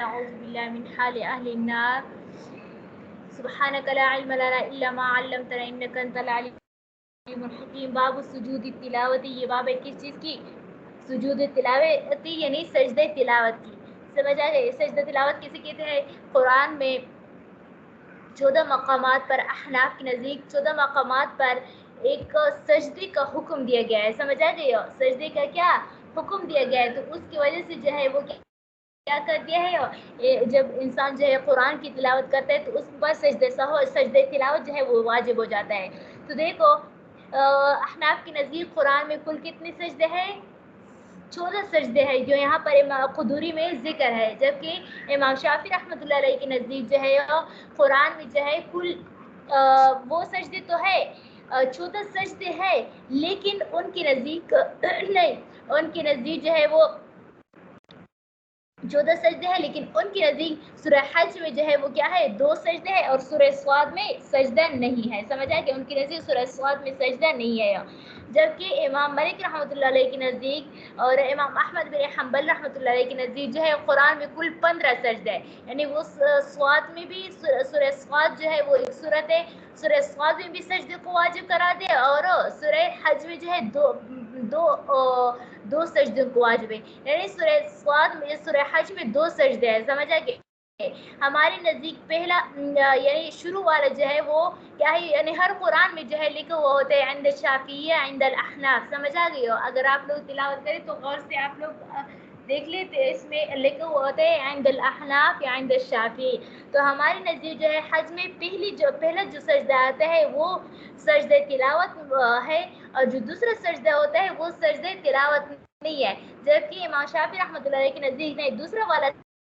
أعوذ بالله من حال أهل النار سبحانك لا علم لنا إلا ما علمتنا إنك أنت العليم الحكيم. باب سجود التلاوت. یہ باب ہے کس چیز کی؟ سجود تلاوتی یعنی سجدہ تلاوت کی. سمجھ آ گئی؟ سجدہ تلاوت کسے کہتے ہیں؟ قرآن میں 14 مقامات پر احناف کے نزدیک 14 مقامات پر ایک سجدے کا حکم دیا گیا ہے. سمجھ آ گئی؟ سجدے کا کیا حکم دیا گیا ہے؟ تو اس کی وجہ سے جو ہے وہ کیا کر دیا ہے، جب انسان جو ہے قرآن کی تلاوت کرتا ہے تو اس پر سجدہ تلاوت جو ہے وہ واجب ہو جاتا ہے. تو دیکھو احناف کے نزدیک قرآن میں کل کتنے سجدے ہیں؟ 14 سجدے ہیں جو یہاں پر قدوری میں ذکر ہے. جبکہ امام شافعی رحمۃ اللہ علیہ کے نزدیک جو ہے قرآن میں جو ہے کل وہ سجدے تو ہے 14 سجدے ہے، لیکن ان کے نزدیک نہیں، ان کے نزدیک جو ہے وہ 14 سجدے ہیں، لیکن ان کے نزدیک سورہ حج میں جو ہے وہ کیا ہے 2 سجدے ہے اور سورہ صاد میں سجدہ نہیں ہے. سمجھ آئے کہ ان کے نزدیک سورہ صاد میں سجدہ نہیں ہے. جبکہ امام مالک رحمۃ اللہ علیہ کے نزدیک اور امام احمد بن حنبل رحمۃ اللہ علیہ کے نزدیک جو ہے قرآن میں کل 15 سجدے ہے. یعنی وہ صاد میں بھی سورہ صاد جو ہے وہ ایک سورت ہے، سورہ صاد میں بھی سجدے کو واجب کرا دے اور سورہ حج میں جو ہے دو سجدوں کو واجب ہے. یعنی سورہ صاد میں سورہ حج میں 2 سجدے ہیں. سمجھ آ گئے؟ ہمارے نزدیک پہلا یعنی شروع والا جو ہے وہ کیا ہے، یعنی ہر قرآن میں جو ہے لکھا ہوا ہوتا ہے عند الشافعیہ عند الاحناف. سمجھ آ گئی ہو؟ اگر آپ لوگ تلاوت کریں تو غور سے آپ لوگ دیکھ لیتے اس میں لکھا ہوا ہوتا ہے عند الاحناف یا عند الشافعی. تو ہمارے نزدیک جو ہے حج میں پہلا جو سجدہ آتا ہے وہ سجدہ تلاوت ہے، اور جو دوسرا سجدہ ہوتا ہے وہ سجدہ تلاوت نہیں ہے. جبکہ امام شافعی رحمۃ اللہ علیہ کے نزدیک نہیں، دوسرا والا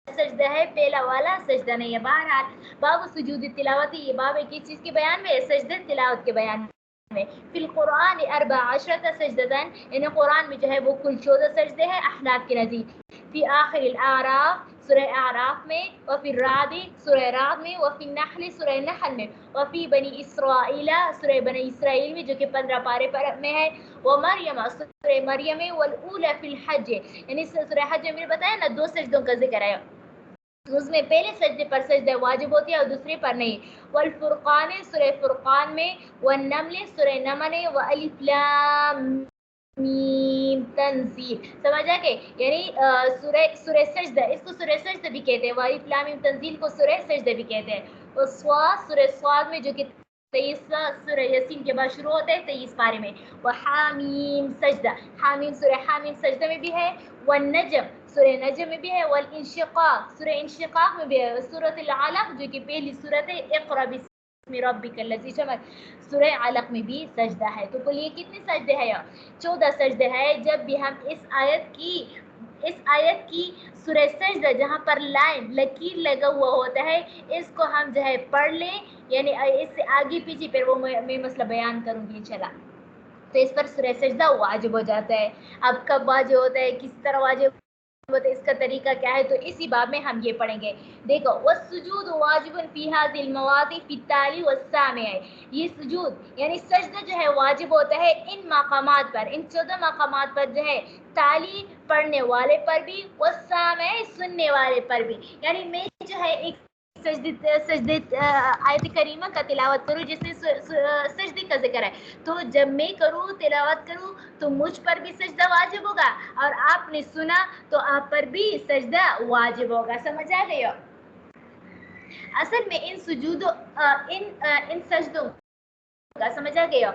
سجدہ ہے، پہلا والا سجدہ نہیں ہے. بہرحال باب سجود تلاوت، یہ باب ہے کس چیز کے بیان میں؟ سجدہ تلاوت کے بیان میں. فی القرآن 14 سجدتاً، یعنی قرآن میں جو ہے وہ کل 14 سجدے ہیں احناف کے نزدیک. فی آخر الاعراف، سورہ اعراف میں، وفی الرعد، سورہ رعد میں، وفی النحل، سورہ نحل میں، وفی بنی اسرائیل، سورہ بنی اسرائیل میں جو کہ 15 پارے پر میں ہے، ومریم، سورہ مریم میں، والاولی فی الحج، یعنی سورہ حج میں بتایا نا 2 سجدوں کا ذکر ہے، اس میں پہلے سجدے پر سجدہ واجب ہوتی ہے اور دوسرے پر نہیں. والفرقان، سورہ فرقان میں، والنمل، سورہ نمل میں، والف لام میم تنزیل. سمجھا کہ یعنی سورہ سجدہ، اس کو سورہ سجدہ بھی کہتے ہیں، والف لام میم تنزیل کو سورہ سجدہ بھی کہتے ہیں. اور سورہ صاد میں جو کہ 23 سورہ یاسین کے بعد شروع ہوتا ہے 23 پارے میں، وحامیم سجدہ، حامیم سورہ حامیم سجدہ میں بھی ہے، والنجم سورہ نجم میں بھی ہے، والانشقاق سورہ انشقاق میں بھی ہے، سورۃ العلق جو کہ پہلی سورت ہے اقرا بسم ربک الذی خلق، سورہ علق میں بھی سجدہ ہے. تو کل یہ کتنے سجدے ہیں؟ 14 سجدے ہے. جب بھی ہم اس آیت کی سورہ سجدہ جہاں پر لکیر لگا ہوا ہوتا ہے، اس کو ہم جو ہے پڑھ لیں، یعنی اس سے آگے پیچھے پھر وہ میں مسئلہ بیان کروں گی انشاءاللہ. تو اس پر سورہ سجدہ واجب ہو جاتا ہے. اب کب واجب ہوتا ہے، کس طرح واجب ہوتا ہے، اس کا طریقہ کیا ہے، تو اسی باب میں ہم یہ پڑھیں گے. دیکھو والسجود واجب فی هذه المواضع فی التالی والسامع، یہ سجود یعنی سجدہ جو ہے واجب ہوتا ہے ان مقامات پر، ان 14 مقامات پر جو ہے، تالی پڑھنے والے پر بھی، والسامع سننے والے پر بھی. یعنی میں جو ہے ایک سجدے آیت کریمہ کا تلاوت کروں جس میں سجدے کا ذکر ہے، تو جب میں کروں تلاوت کروں تو مجھ پر بھی سجدہ واجب ہوگا، اور آپ نے سنا تو آپ پر بھی سجدہ واجب ہوگا. سمجھ آ گئی ہو؟ اصل میں ان سجدوں کا سمجھ آ گئی ہو؟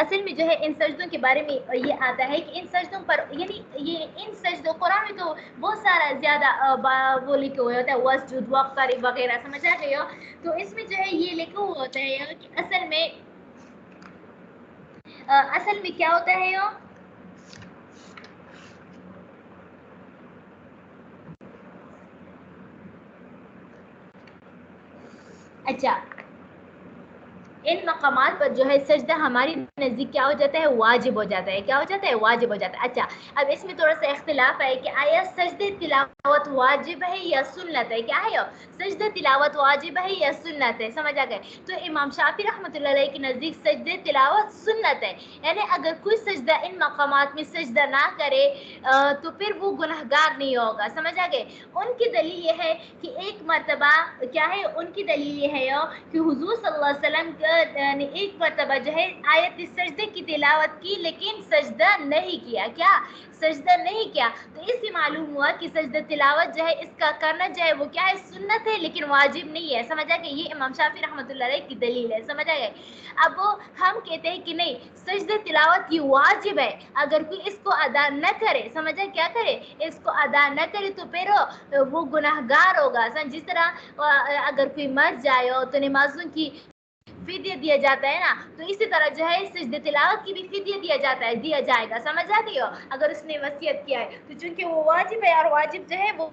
اصل میں جو ہے ان سجدوں کے بارے میں یہ آتا ہے کہ ان سجدوں پر، یعنی یہ ان سجدوں، قرآن میں تو بہت سارا زیادہ وہ لکھے ہوئے ہوتا ہے وسجد وقترب وغیرہ. سمجھ آ گئی ہو؟ تو اس میں جو ہے یہ لکھا ہوا ہوتا ہے کہ اصل میں کیا ہوتا ہے اچھا इन मकामात पर जो है सजदा हमारी नज़दीक क्या हो जाता है, वाजिब हो जाता है। क्या हो जाता है, वाजिब हो जाता है। अच्छा, अब इसमें थोड़ा सा इख्तिलाफ है कि आया सजदे तिलावत वाजिब है या सुन्नत है। क्या है, सजदे तिलावत वाजिब है या सुन्नत है, समझ आ गए। तो इमाम शाफी रहमतुल्लाह अलैह के नज़दीक सजदे तिलावत सुन्नत है, यानी अगर कोई सजदा इन मकामात में सजदा ना करे तो फिर वो गुनहगार नहीं होगा, समझ आ गए। उनकी दलील ये है कि एक मरतबा क्या है, उनकी दलील ये है कि हुजूर सल्लल्लाहु अलैहि वसल्लम ने एक मरतबा जो है आयत सजदे की तिलावत की लेकिन सजदा नहीं किया। क्या, सजदा नहीं किया। तो इससे मालूम हुआ कि सजदा तिलावत जो है इसका करना जो है वो क्या है, सुन्नत है लेकिन वाजिब नहीं है, समझ आ गए। ये इमाम शाफी रहमतुल्लाह अलैह की दलील है, समझ आ गए। अब हम कहते हैं कि नहीं, सजदा तिलावत ये वाजिब है, अगर कोई इसको अदा न करे, समझ आ, क्या करे, इसको अदा न करे तो फिर वो गुनाहगार होगा। जिस तरह अगर कोई मर जाए हो तो नमाजों की फिदिया दिया जाता है ना, तो इसी तरह जो है सजदे तिलावत की भी फिदिया दिया जाता है, दिया जाएगा, समझ आती हो। अगर उसने वसीयत किया है तो चूंकि वो वाजिब है, और वाजिब जो है वो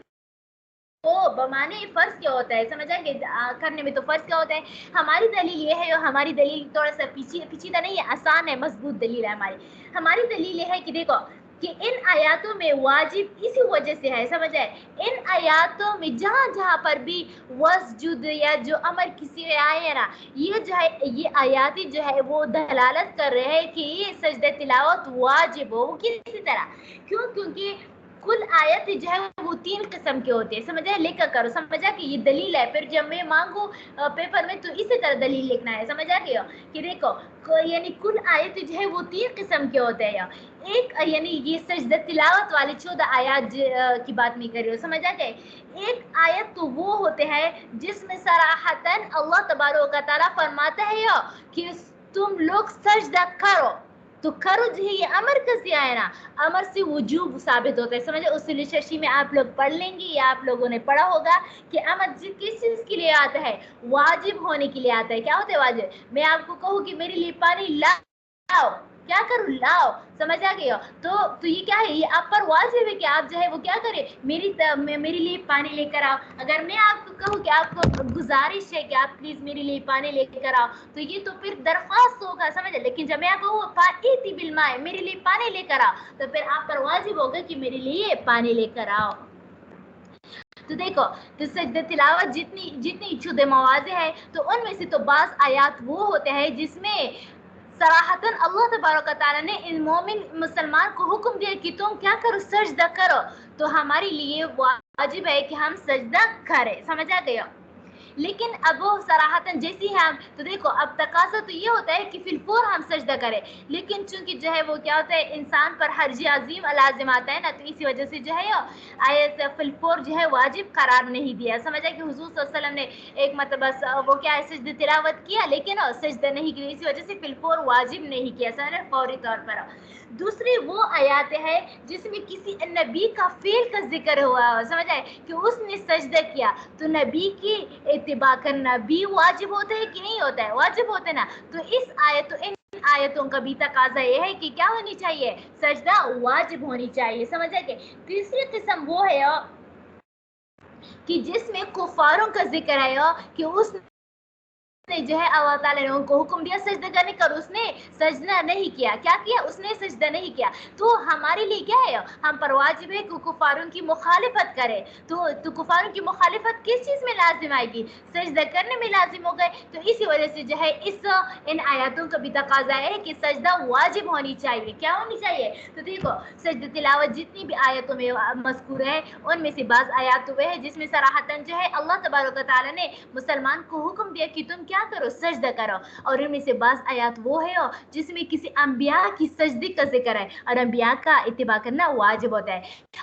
बमाने फर्ज क्या होता है, समझ आएंगे, करने में तो फर्ज क्या होता है। हमारी दलील ये है, और हमारी दलील थोड़ा सा पीछीदा नहीं है, आसान है, मजबूत दलील है हमारी दलील ये है कि देखो कि इन आयातों में वाजिब इसी वजह से है, समझ आए। इन आयातों में जहाँ जहाँ पर भी वस्जुद या जो अमर किसी में आए है ना, ये जो है ये आयाती जो है वो दलालत कर रहे हैं कि ये सजदे तिलावत वाजिब हो। किसी तरह क्यों, क्योंकि कुल आयत जो है वो 3 किस्म के होते हैं, समझ आए, लिखा करो, समझा कि ये दलील है। फिर जब मैं मांगू पेपर में तो इसी तरह दलील लिखना है, समझ आ गया कि देखो यानी कुल आयत जो है वो 3 किस्म के होते हैं। एक यानी ये सजदा तिलावत वाली 14 आयत की बात नहीं कर रही हो, समझ आ गए। एक आयत तो वो होते हैं जिसमें सराहतन अल्लाह तबारक व तआला फरमाता है कि तुम लोग सजदा करो, तो करो जो है ये अमर का से आया ना, अमर से वजूब साबित होता है, समझे। उसूल शशि में आप लोग पढ़ लेंगे या आप लोगों ने पढ़ा होगा कि अमर किस चीज के लिए आता है, वाजिब होने के लिए आता है। क्या होता है वाजिब, मैं आपको कहूँ कि मेरे लिए पानी लाओ, क्या करूँ, लाओ, समझ आ गया। तो ये क्या है, ये आप पर वाजिब है कि आप जो है वो क्या करें, मेरे लिए पानी लेकर आओ। अगर मैं आपको कहूँ कि आपको गुजारिश है कि आप प्लीज मेरे लिए पानी लेकर आओ, तो ये तो फिर दरख्वास्त होगा, समझे। लेकिन जब मैं आपको बिलमाए, मेरे लिए पानी लेकर आओ, तो फिर आप पर वाजिब होगा कि मेरे लिए पानी लेकर आओ। तो देखो, तो सजदे तिलावत जितनी शुद्ध मवाज़े है, तो उनमें से तो बाज़ आयात वो होते हैं जिसमें सराहतन अल्लाह तबारक ताला ने इन मोमिन मुसलमान को हुक्म दिया कि तुम क्या करो, सजदा करो। तो हमारे लिए वाजिब है कि हम सजदा करें, समझ आ गया। लेकिन अब वो सराहतन जैसी है, तो देखो अब तकाजा तो ये होता है कि फिलफोर हम सजदा करें, लेकिन चूंकि जो है वो क्या होता है, इंसान पर हर्ज अजीम लाजिम आता है ना, तो इसी वजह से जो है आयत फिलफोर जो है वाजिब करार नहीं दिया, समझा कि हुजूर सल्लल्लाहु अलैहि वसल्लम ने एक मतलब वो क्या है सजदा तिलावत किया लेकिन सजदा नहीं किया, इसी वजह से फिलफोर वाजिब नहीं किया, समझ, फौरी तौर पर। दूसरी वो आयत है जिसमें किसी नबी का फेल का जिक्र हुआ, समझ आए, कि उसने सजदा किया, तो नबी की इत्तिबा करना भी वाजिब होता है कि नहीं होता है, वाजिब होता है ना। तो इन आयतों का भी तकाजा ये है कि क्या होनी चाहिए, सजदा वाजिब होनी चाहिए, समझ आए। तीसरी किस्म वो है कि जिसमें कुफारों का जिक्र है कि उस ने जो है अल्लाह ताला ने उनको हुक्म दिया सजदा करने का, उसने सजदा नहीं किया। क्या किया, उसने सजदा नहीं किया। तो हमारे लिए क्या है, हम पर वाजिब है कि कुफारों की मुखालिफत करें। तो कुफारों की मुखालिफत किस चीज़ में लाजिम आएगी, सजदा करने में लाजिम हो गए। तो इसी वजह से जो है इन आयतों का भी तकाजा है कि सजदा वाजिब होनी चाहिए। क्या होनी चाहिए, तो देखो सजदा तिलावत जितनी भी आयतों में मज़कूर है, उनमें से बाज़ आयत हुए हैं जिसमें सराहतन जो है अल्लाह तबारक व तआला ने मुसलमान को हुक्म दिया कि तुम क्या करो, सजदा करो। और इनमें से बाज़ आयत वो है जिसमें किसी अंबिया की सजदे का जिक्र है, और अंबिया का इत्तिबा करना वाजिब होता है।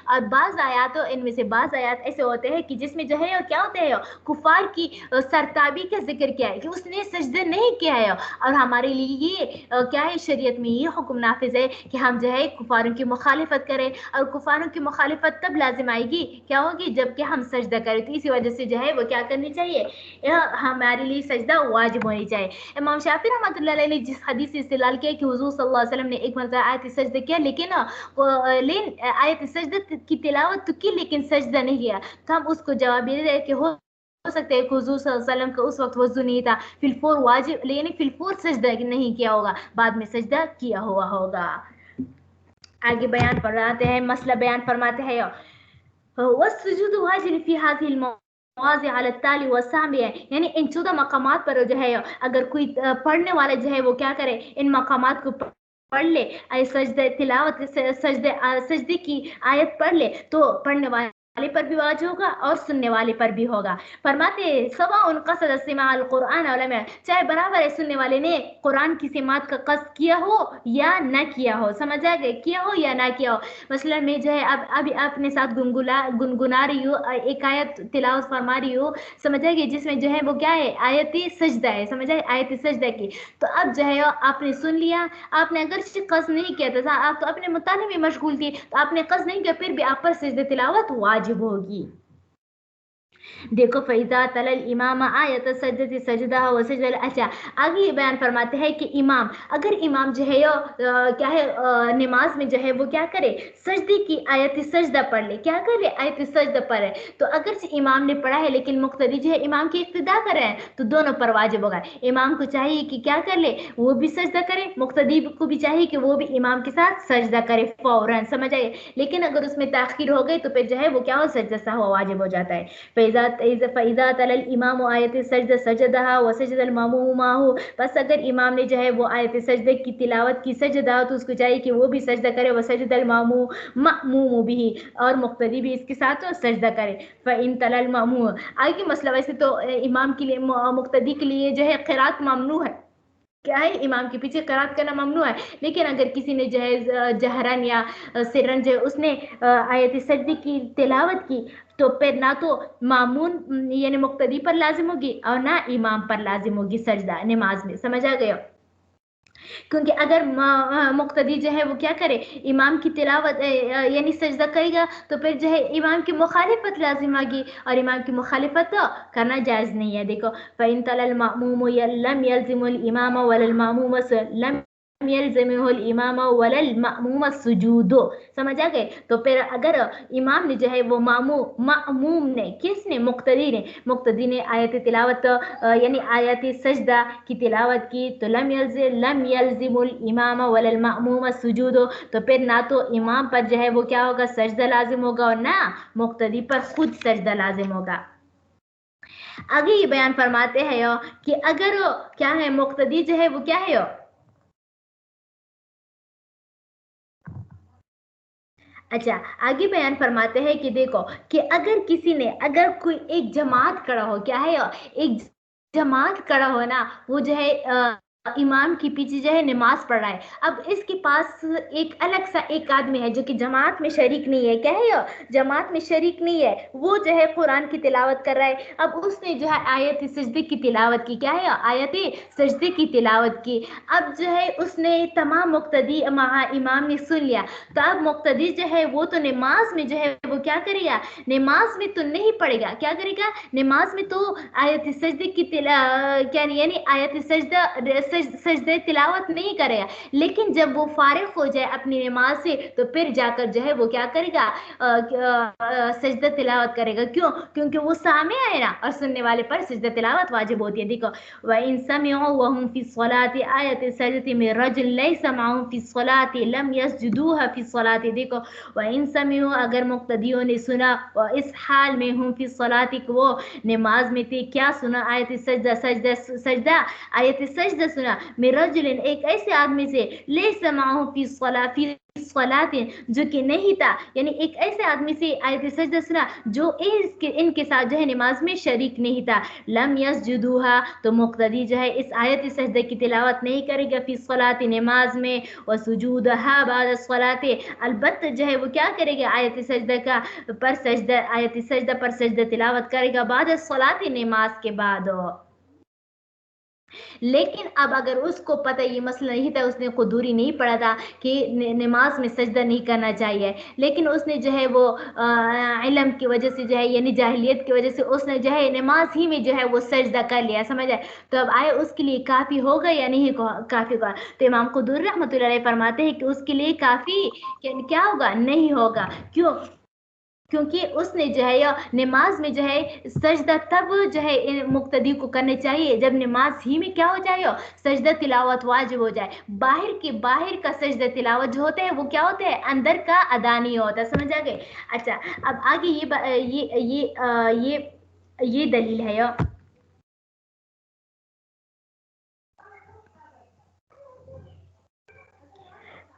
और बाज़ आयत, इनमें से बाज़ आयत ऐसे होते हैं कि जिसमें जो है क्या होते हैं, कुफार की सरताबी का जिक्र किया है कि उसने सजदा नहीं किया है। और हमारे लिए ये क्या है, शरीयत में ये हुक्म नाफिज है कि हम जो है कुफारों की मुखालिफत करें, और कुफारों की मुखालिफत तब लाजिम आएगी, क्या होगी, जबकि हम सजदा करें। तो इसी वजह से जो है वो क्या करनी चाहिए, हमारे लिए सजदा वाजिब होनी चाहिए। इमाम शाफी रहमतुल्लाह अलैह ने जिस हदीस से इस्तेलाल किया कि हुजूर सल्लल्लाहु अलैहि वसल्लम ने एक मरतबा आयत सजदा किया, लेकिन आयत सजदा की तिलावत तो की लेकिन सजदा नहीं किया, तो हम उसको जवाब दे रहे कि हो सकता है हुजूर सल्लल्लाहु अलैहि वसल्लम का उस वक्त वजू नहीं था, फिलफोर वाजिब यानी फिलफोर सजदा नहीं किया होगा, बाद में सजदा किया हुआ होगा। आगे बयान फरमाते हैं, मसला बयान फरमाते हैं, वस्सुजूद वाजिब फी हाज़िहिल मवाज़ि अला ताली वसामी है, यानी इन 14 मकामात पर जो है अगर कोई पढ़ने वाला जो है वो क्या करे, इन मकामात को पढ़ ले, सजदे तिलावत सजदे की आयत पढ़ ले तो पढ़ने वाले पर भी वाजिब होगा और सुनने वाले पर भी होगा। फरमाते सवा उन कसद इस्तेमाल कुरान में, चाहे बराबर है सुनने वाले ने कुरान की सिमात का कस्द किया हो या ना किया हो, समझ आ गए, किया हो या ना किया हो। मसलन मैं जो है अब अभी अपने साथ गुनगुना रही हूँ, एक आयत तिलावत फरमा रही हूँ, समझ आ गई, जिसमें जो है वो क्या है, आयत सजदा है, समझ आए, आयत सजदा की। तो अब जो है आपने सुन लिया, आपने अगर कस्द नहीं किया था, आप तो अपने मुताले में मशगूल थी, तो आपने कस्द नहीं किया, फिर भी आप पर सजदे तिलावत वाजिब होगी। देखो फैज़ा तलल इमाम आयत सजदती सजदा व सजदल, अच्छा आगे ये बयान फरमाते हैं कि इमाम, अगर इमाम जो है क्या है नमाज में जो है वो क्या करे, सजदे की आयत सजदा पढ़ ले, क्या कर ले, आयत सजदा पढ़े, तो अगर इमाम ने पढ़ा है लेकिन मुक्तदी जो है इमाम की इक्तिदा कर रहे हैं तो दोनों पर वाजिब होगा। इमाम को चाहिए कि क्या कर ले, वो भी सजदा करे, मुक्तदी को भी चाहिए कि वो भी इमाम के साथ सजदा करे फौरन, समझ आइए। लेकिन अगर उसमें ताखीर हो गई तो फिर जो है वो क्या हो, सजदा सहवा वाजिब हो जाता है। फ़ैज़ा तलल इमाम आयत सजदा सजदहा व सजदल मामूम माहू, बस अगर इमाम ने जो है वो आयत सजदे की तिलावत की सजदा तो उसको चाहिए कि वो भी सजदा करे, व सजदल मामूम भी, और मुक्तदी भी इसके साथ सजदा करे। फ़इन तलल मामूम, आगे मसला वैसे तो इमाम के लिए मुक्तदी के लिए जो है क़िरात ममनू है, क्या है, इमाम के पीछे क़िरात करना ममनू है, लेकिन अगर किसी ने जो है जहरन या सिरन जो उसने आयत सजदे की तिलावत की तो फिर ना तो मामून यानी मुक्तदी पर लाजिम होगी और ना इमाम पर लाजिम होगी सजदा नमाज में, समझ आ गया। क्योंकि अगर मुक्तदी जो है वो क्या करे, इमाम की तिलावत यानी सजदा करेगा तो फिर जो है इमाम की मुखालिफत लाजिम आगी, और इमाम की मुखालिफत तो करना जायज़ नहीं है। देखो फ़इन तलल मामूम लम यल्ज़िमुल इमाम वलल मामूम लम यल्ज़िमुल इमाम वलल मामूम सुजूदो, समझ आ गए। तो फिर अगर इमाम ने जो है वो मामूम ने, किसने, मुक्तदी ने आयत तिलावत यानी आयत सजदा की तिलावत की तो लम यल्ज़िमुल इमाम वलल मामूम सुजूदो, तो फिर ना तो इमाम पर जो है वो क्या होगा, सजदा लाजिम होगा, और ना मुक्तदी पर खुद सजदा लाजिम होगा। आगे ये बयान फरमाते हैं कि अगर क्या है मुक्तदी जो है वो क्या है, अच्छा आगे बयान फरमाते हैं कि देखो कि अगर किसी ने, अगर कोई एक जमात खड़ा हो, क्या है, एक जमात खड़ा हो ना, वो जो है इमाम के पीछे जो है नमाज पढ़ रहा है, अब इसके पास एक अलग सा एक आदमी है जो कि जमात में शरीक नहीं है, क्या है ये, जमात में शरीक नहीं है, वो जो है कुरान की तिलावत कर रहा है। अब उसने जो है आयत सजदे की तिलावत की, क्या है, आयत सजदे की तिलावत की। अब जो है उसने तमाम मुक्तदी इमाम ने सुन लिया, तो अब मुक्तदी जो है वो तो नमाज में जो है वो क्या करेगा, नमाज में तो नहीं पढ़ेगा, क्या करेगा, नमाज में तो आयत सजदे की क्या यानी आयत सजदे तिलावत नहीं करेगा, लेकिन जब वो फारिग हो जाए अपनी नमाज से तो फिर जाकर जो है वो क्या करेगा, सजदा तिलावत करेगा। क्यों, क्योंकि वो सामे आए ना, और सुनने वाले पर सजदा तिलावत वाजिब होती है। देखो व इन समिअू व हुम फी सलाति आयत सजदति में रजुल लैसा माहुम फी सलाति लम यसजुदूहा फी सलाति। देखो व इन समिअू, अगर मुक्तदियों ने सुना, व इस हाल में हुम फी सलाति, वो नमाज में थे, क्या सुना, आयत सजदा आयत सजदा सुना, मिरजुलिन, एक ऐसे आदमी से, लैसा माहू फी सलातिन, जो कि नहीं था, यानी एक ऐसे आदमी से आयत सजदा सुना जो इनके साथ जो है नमाज में शरीक नहीं था। लम यसजुदूहा, तो मुक्तदी जो है इस आयत सजदे की तिलावत नहीं करेगा फी सलाति, नमाज में, व सुजूदहा बाद सलाति, अलबत्ता जो है वो क्या करेगा, आयत सजदा का पर सजदा, आयत सजदा पर सजदा तिलावत करेगा बाद सलाति, नमाज के बाद। लेकिन अब अगर उसको पता ये मसला नहीं था, उसने कुदूरी नहीं पढ़ा था कि नमाज में सजदा नहीं करना चाहिए, लेकिन उसने जो है वो इल्म की वजह से जो है यानी जाहिलियत की वजह से उसने जो है नमाज ही में जो है वो सजदा कर लिया, समझ आए, तो अब आए उसके लिए काफ़ी होगा या नहीं काफ़ी होगा। तो इमाम कुदूरी रहमतुल्लाह अलैह फरमाते हैं कि उसके लिए काफ़ी क्या होगा, नहीं होगा। क्यों, क्योंकि उसने जो है या नमाज में जो है सजदा तब जो है मुक्तदी को करने चाहिए जब नमाज ही में क्या हो जाए, सजदा तिलावत वाजिब हो जाए। बाहर का सजदा तिलावत जो होता है वो क्या होता है, अंदर का अदा नहीं होता। समझ आ गए? अच्छा, अब आगे ये दलील है या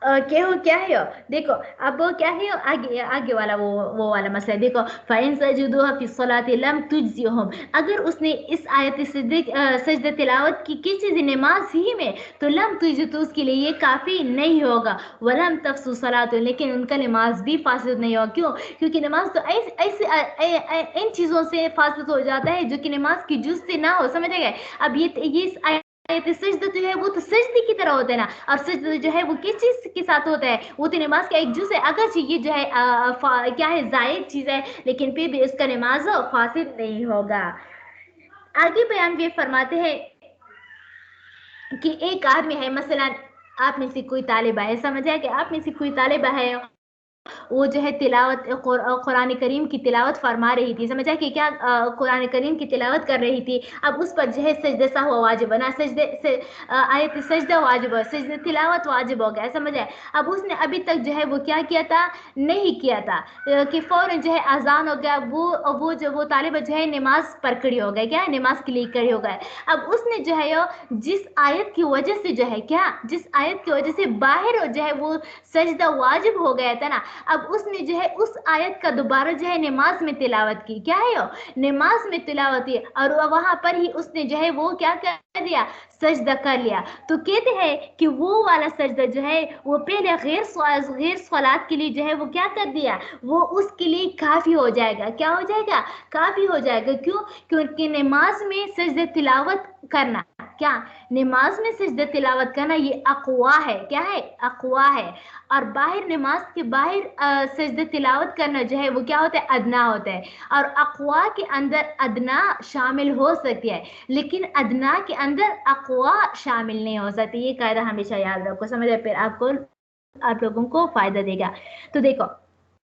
क्या है यो? देखो अब वो क्या है यो? आगे वाला वो वाला मसला है। देखो फ़इन सजदूहा फी सलाति लम तुजज़िहुम, अगर उसने इस आयत सजदे तिलावत की किसी नमाज ही में तो लम तुजज़ि, तो उसके लिए ये काफ़ी नहीं होगा। वलम तफसु सलातु, लेकिन उनका नमाज भी फासिद नहीं होगा। क्यों? क्योंकि नमाज तो ऐसे इन चीज़ों से फासिद हो जाता है जो कि नमाज की जुज़ से ना हो। समझ गए? अब ये सजदा जो है वो तो सजदे की तरह होता है ना, और सजदा जो है वो किस चीज के साथ होता है, वो तो नमाज का एक जुज है। अगर ये जो है क्या है, जायज चीज है, लेकिन फिर भी इसका नमाज फासिद नहीं होगा। आगे बयान ये फरमाते हैं कि एक आदमी है, मसलन आप में से कोई तालिबा है, समझ आया कि आप में से कोई तालिबा है, वो जो है तिलावत कुरान करीम की तिलावत फरमा रही थी। समझा कि क्या कुरान करीम की तिलावत कर रही थी। अब उस पर जो है सजदे सा हुआ वाजिब बना, सजदे से आयत सजदा वाजिब हो, सजदे तिलावत वाजिब हो गया। समझ आए? अब उसने अभी तक जो है वो क्या किया था, नहीं किया था कि फौरन जो है अजान हो गया, वो तालिब जो है नमाज पर खड़ी हो गए, क्या नमाज के लिए खड़ी हो गए। अब उसने जो है जिस आयत की वजह से जो है क्या, जिस आयत की वजह से बाहर जो है वो सजदा वाजिब हो गया था ना, अब उसने जो है उस आयत का दोबारा जो है नमाज में तिलावत की। क्या है नमाज में तिलावत की, और वहां पर ही उसने जो है वो क्या कर दिया, सजदा कर लिया। तो कहते हैं कि वो वाला सजदा जो है वो पहले गैर सलात के लिए जो है वो क्या कर दिया, वो उसके लिए काफी हो जाएगा। क्या हो जाएगा, काफी हो जाएगा। क्यों? क्योंकि नमाज में सजदा तिलावत करना, क्या नमाज में सजदा तिलावत करना ये अक़वा है। क्या है, अक़वा है। और बाहर नमाज के बाहर सजदा तिलावत करना जो है वो क्या होता है, अदना होता है। और अक़वा के अंदर अदना शामिल हो सकती है, लेकिन अदना के अंदर अक़वा शामिल नहीं हो सकती। ये कायदा हमेशा याद रखो। समझे? फिर आप लोगों को फायदा देगा। तो देखो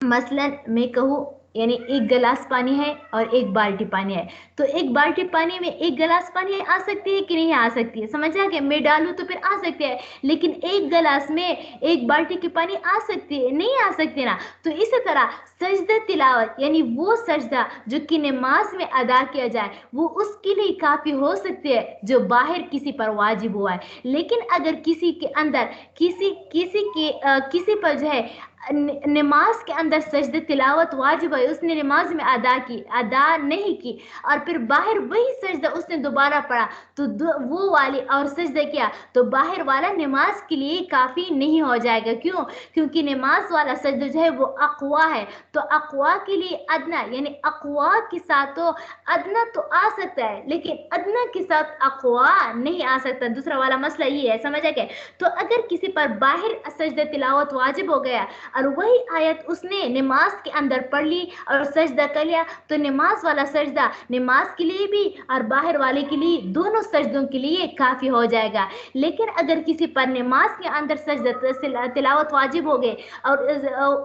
मसलन मैं कहूँ, यानी एक गिलास पानी है और एक बाल्टी पानी है, तो एक बाल्टी पानी में एक गिलास पानी आ सकती है कि नहीं आ सकती है? समझ आ गया? मैं डालूं तो फिर आ सकती है, लेकिन एक गिलास में एक बाल्टी की पानी आ सकती है, नहीं आ सकती ना। तो इसी तरह सजदा तिलावत यानी वो सजदा जो कि नमाज में अदा किया जाए, वो उसके लिए काफी हो सकती है जो बाहर किसी पर वाजिब हुआ है। लेकिन अगर किसी के अंदर किसी पर जो है नमाज के अंदर सजदे तिलावत वाजिब है, उसने नमाज में अदा नहीं की, और फिर बाहर वही सजदा उसने दोबारा पढ़ा, तो वो वाली और सजदा किया, तो बाहर वाला नमाज के लिए काफ़ी नहीं हो जाएगा। क्यों? क्योंकि नमाज वाला सजदा जो है वो अक़वा है। तो अक़वा के लिए अदना, यानी अक़वा के साथ तो अदना तो आ सकता है, लेकिन अदना के साथ अक़वा नहीं आ सकता। दूसरा वाला मसला ये है। समझ आ गया? तो अगर किसी पर बाहर सजदा तिलावत वाजिब हो गया और वही आयत उसने नमाज के अंदर पढ़ ली और सजदा कर लिया, तो नमाज वाला सजदा नमाज के लिए भी और बाहर वाले के लिए, दोनों सजदों के लिए काफ़ी हो जाएगा। लेकिन अगर किसी पर नमाज के अंदर सजदा तिलावत वाजिब हो गए और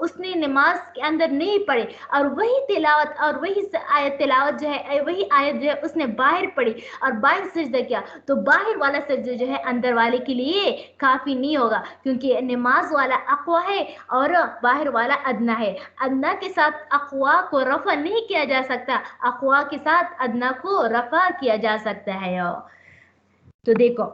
उसने नमाज के अंदर नहीं पढ़े, और वही तिलावत और वही आयत तिलावत जो है, वही आयत जो है उसने बाहर पढ़ी और बाहर सजदा किया, तो बाहर वाला सजदा जो है अंदर वाले के लिए काफ़ी नहीं होगा, क्योंकि नमाज वाला अक़वा है और बाहर वाला अदना है। अदना के साथ अक़वा को रफ़ा नहीं किया जा सकता, अक़वा के साथ अदना को रफ़ा किया जा सकता है। तो देखो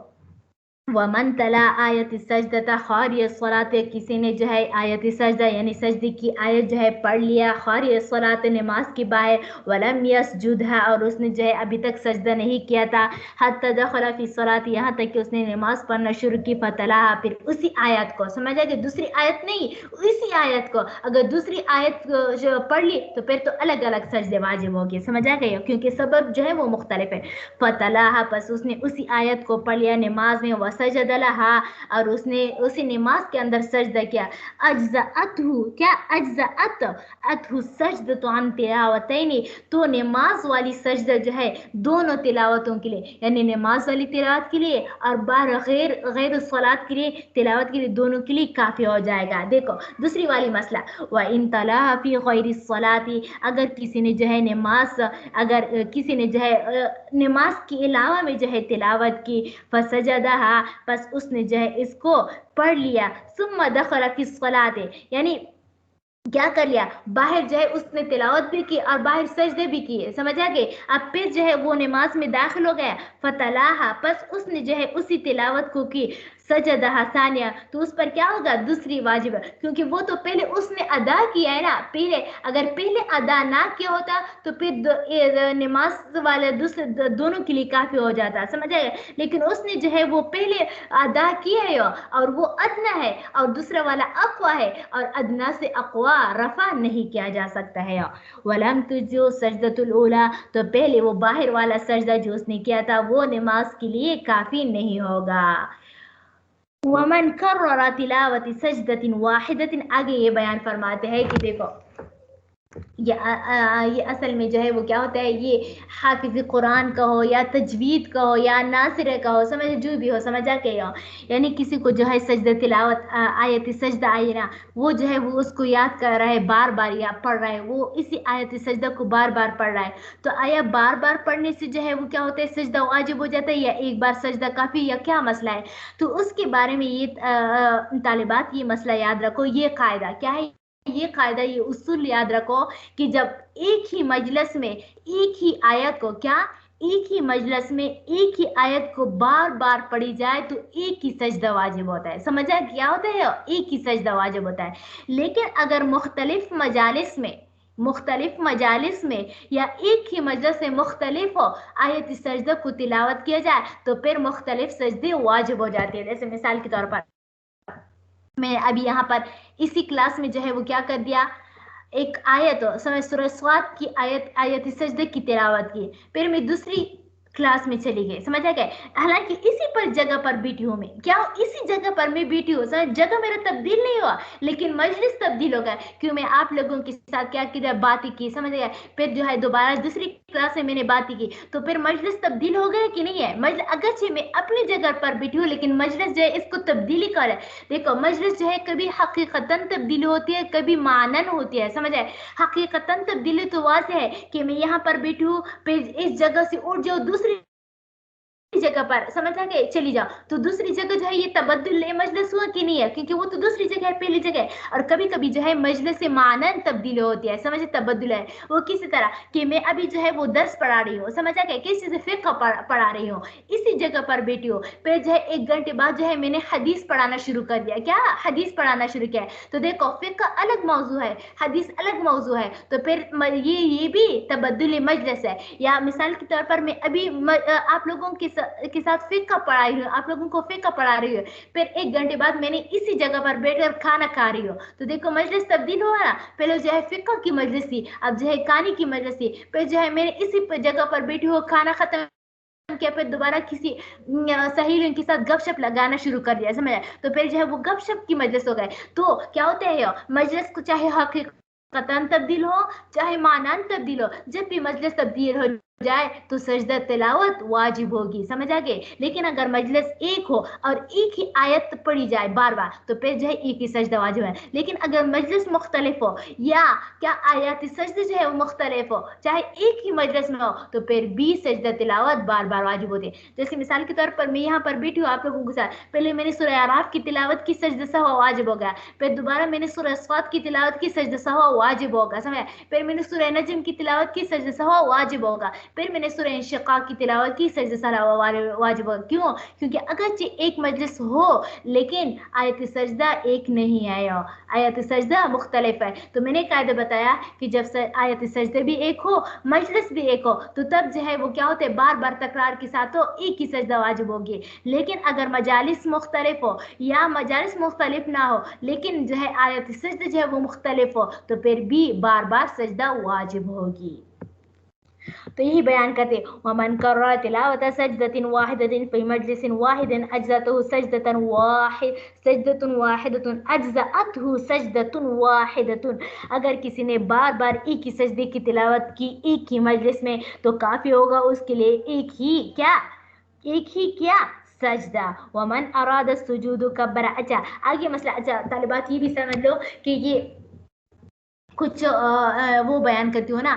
वमन तला आयत सजदा खारिय सलात, किसी ने जो है आयत सजदा यानी सजदे की आयत जो है पढ़ लिया, खारिय सलात नमाज के बाहर, वलम यसजुदहा, और उसने जो है अभी तक सजदा नहीं किया था, हत्ता दखला फी सलात, यहाँ तक कि उसने नमाज पढ़ना शुरू की, फतलाहा, फिर उसी आयत को, समझ आ गया? दूसरी आयत नहीं, इसी आयत को, अगर दूसरी आयत जो पढ़ ली तो फिर तो अलग अलग सजदे वाजिब हो गए। समझ आ गया? क्योंकि सबब जो है वो मुख्तलिफ है। फतलाहा, बस उसने उसी आयत को पढ़ लिया नमाज में, फसजद लहा, और उसने उसी नमाज के अंदर सजदा किया। अज्ज़अतहु, क्या अज्ज़अत अतहु सजदतु अन तिलावतैनि, तो नमाज वाली सजदा जो है दोनों तिलावतों के लिए, यानी नमाज वाली तिलावत के लिए और बाहर गैर सलात के लिए तिलावत के लिए, दोनों के लिए काफ़ी हो जाएगा। देखो दूसरी वाली मसला, व इन तला फी गैर सलाती, अगर किसी ने जो है नमाज, अगर किसी ने जो है नमाज के अलावा में जो है तिलावत की, फसजदहा, बस उसने जो है इसको पढ़ लिया, सुम्मा दखल फी सलाते, यानी क्या कर लिया, बाहर जो है उसने तिलावत भी की और बाहर सजदे भी किए, समझ आ गए। अब फिर जो है वो नमाज में दाखिल हो गया, फतलाहा, बस उसने जो है उसी तिलावत को की, सजदहा सानिया, तो उस पर क्या होगा, दूसरी वाजिब, क्योंकि वो तो पहले उसने अदा किया है ना, पहले अगर पहले अदा ना किया होता तो फिर नमाज वाले दूसरे दोनों के लिए काफ़ी हो जाता, समझ आएगा। लेकिन उसने जो है वो पहले अदा किया है और वो अदना है और दूसरा वाला अक़वा है, और अदना से अक़वा रफ़ा नहीं किया जा सकता है। वलम तुजो सजदतुल ऊला, तो पहले वो बाहर वाला सजदा जो उसने किया था वो नमाज के लिए काफ़ी नहीं होगा। वमन कर्ररा तिलावती सजदतिन वाहिदतिन, आगे ये बयान फरमाते हैं कि देखो ये असल में जो है वो क्या होता है, ये हाफिज कुरान का हो या तजवीद का हो या नासिर का हो, समझ जो भी हो, समझ आके हो, यानी किसी को जो है सजदा तिलावत आयत सजदा आई ना, वो जो है वो उसको याद कर रहा है, बार बार या पढ़ रहा है, वो इसी आयत सजदा को बार बार पढ़ रहा है, तो आया बार बार पढ़ने से जो है वो क्या होता है, सजदा वाजिब हो जाता है या एक बार सजदा काफ़ी, या क्या मसला है। तो उसके बारे में ये तालिबात ये मसला याद रखो, ये कायदा क्या है, ये कायदा, ये उसूल याद रखो कि जब एक ही मजलिस में एक ही आयत को, क्या एक ही मजलिस में एक ही आयत को बार बार पढ़ी जाए तो एक ही सजदा वाजिब होता है, समझ आया क्या होता है, एक ही सजदा वाजिब होता है। लेकिन अगर मुख्तलिफ मजालिस में या एक ही मजलिस में मुख्तलिफ हो आयत सजदा को तिलावत किया जाए तो फिर मुख्तलिफ सजदे वाजिब हो जाते हैं। जैसे मिसाल के तौर पर मैं अभी यहाँ पर इसी क्लास में जो है वो क्या कर दिया, एक आयत समय सूरह स्वाद की आयत सजदे की तिलावत की, फिर मैं दूसरी क्लास में चली गई, समझ आ गए। हालांकि इसी पर जगह पर बैठी हूँ मैं, क्या इसी जगह पर मैं बैठी हूँ, जगह मेरा तब्दील नहीं हुआ लेकिन मजलिस तब्दील हो गया, क्यों मैं आप लोगों के साथ क्या किया, बातें की, समझ गए। फिर जो है दोबारा दूसरी क्लास में मैंने बातें की, तो फिर मजलिस तब्दील हो गया कि नहीं है। मजलिस अगरचे मैं अपनी जगह पर बैठी हूँ लेकिन मजलिस जो है इसको तब्दीली कर है। देखो मजलिस जो है कभी हकीकतन तब्दीली होती है, कभी मानन होती है, समझ आए। हकीकतन तब्दीली तो वाज़ेह है कि मैं यहाँ पर बैठी हूँ, फिर इस जगह से उठ जाओ दूसरी जगह पर, समझ आ गए, चली जाओ, तो दूसरी जगह जो है ये तबद्दुल मजलिस हुआ कि नहीं है, क्योंकि वो तो दूसरी जगह है, पहली जगह है। और कभी कभी जो है मजलिस से मानन तब्दील होती है, समझे, तबद्दुल है वो किसी तरह कि मैं अभी जो है वो दर्स पढ़ा रही हूँ, समझ आ गए, किसी से फिक्र पढ़ा रही हूँ, इसी जगह पर बैठी हूँ, फिर जो है 1 घंटे बाद जो है मैंने हदीस पढ़ाना शुरू कर दिया, क्या हदीस पढ़ाना शुरू किया, तो देखो फिक्र अलग मौजू है, हदीस अलग मौजू है, तो फिर ये भी तबद्दुल मजलिस है। या मिसाल के तौर पर मैं अभी आप लोगों के साथ फिक्र पढ़ा रही हूँ, आप लोगों को फिक्र पढ़ा रही हूँ, फिर 1 घंटे बाद मैंने इसी जगह पर बैठकर खाना खा रही हूँ, तो देखो मजलिस तब्दील हुआ ना, पहले जो है फिक्र की मजलिस थी, अब जो है खाने की मजलिस थी, फिर जो है मैंने इसी जगह पर बैठी हूँ, खाना खत्म किया, फिर दोबारा किसी सहेलियों के साथ गपशप लगाना शुरू कर दिया, समझ, तो फिर जो है वो गपशप की मजलिस हो गए। तो क्या होता है मजलिस को चाहे हकीकतन तब्दील हो चाहे मानन तब्दील हो, जब भी मजलिस तब्दील हो जाए तो सजदा तिलावत वाजिब होगी, समझ आ गए। लेकिन अगर मजलिस एक हो और एक ही आयत पढ़ी जाए बार बार तो फिर जो है एक ही सजदा वाजिब है। लेकिन अगर मजलिस मुख्तलिफ हो या क्या आयत सजदे जो है वो मुख्तलिफ हो, चाहे एक ही मजलिस में हो, तो फिर भी सजदा तिलावत बार बार वाजिब होती है। जैसे मिसाल के तौर पर मैं यहाँ पर बैठी हूँ आप लोगों के साथ, पहले मैंने सूरह आराफ की तिलावत की, सजदा सहवा वाजिब हो गया, फिर दोबारा मैंने सूरह स्वाद की तिलावत की, सजदा सहवा वाजिब होगा, समझ, फिर मैंने सूरह नजम की तिलावत की, सजदा सहवा वाजिब होगा, फिर मैंने सूरह इंशिकाक की तिलावत की, सजदा सहवा वाजिब होगा। क्यों? क्योंकि अगरचे एक मजलिस हो लेकिन आयत सजदा एक नहीं है, आयत सजदा मुख्तलिफ है। तो मैंने कायदा बताया कि जब आयत सजदे भी एक हो मजलिस भी एक हो तो तब जो है वो क्या होता है, बार बार तकरार के साथ हो, एक ही सजदा वाजिब होगी। लेकिन अगर मजालिस मुख्तलिफ हो या मजालिस मुख्तलिफ ना हो लेकिन जो है आयत सजदा जो है वो मुख्तलिफ हो तो फिर भी बार बार सजदा वाजिब होगी। तो यही बयान करते वमन कर्रा तिलावत सजदतिन वाहिदतिन फी मजलिसिन वाहिदिन अजज़तहु सजदतुन वाहिदतुन अजज़अतहु सजदतुन वाहिदतुन। अगर किसी ने बार बार एक ही सजदे की तिलावत की एक ही मजलिस में तो काफी होगा उसके लिए एक ही क्या सजदा। वमन अराद सुजूद कब्बरा। अच्छा आगे मसला, अच्छा तालिबात ये भी समझ लो कि ये कुछ वो बयान करती हूँ ना,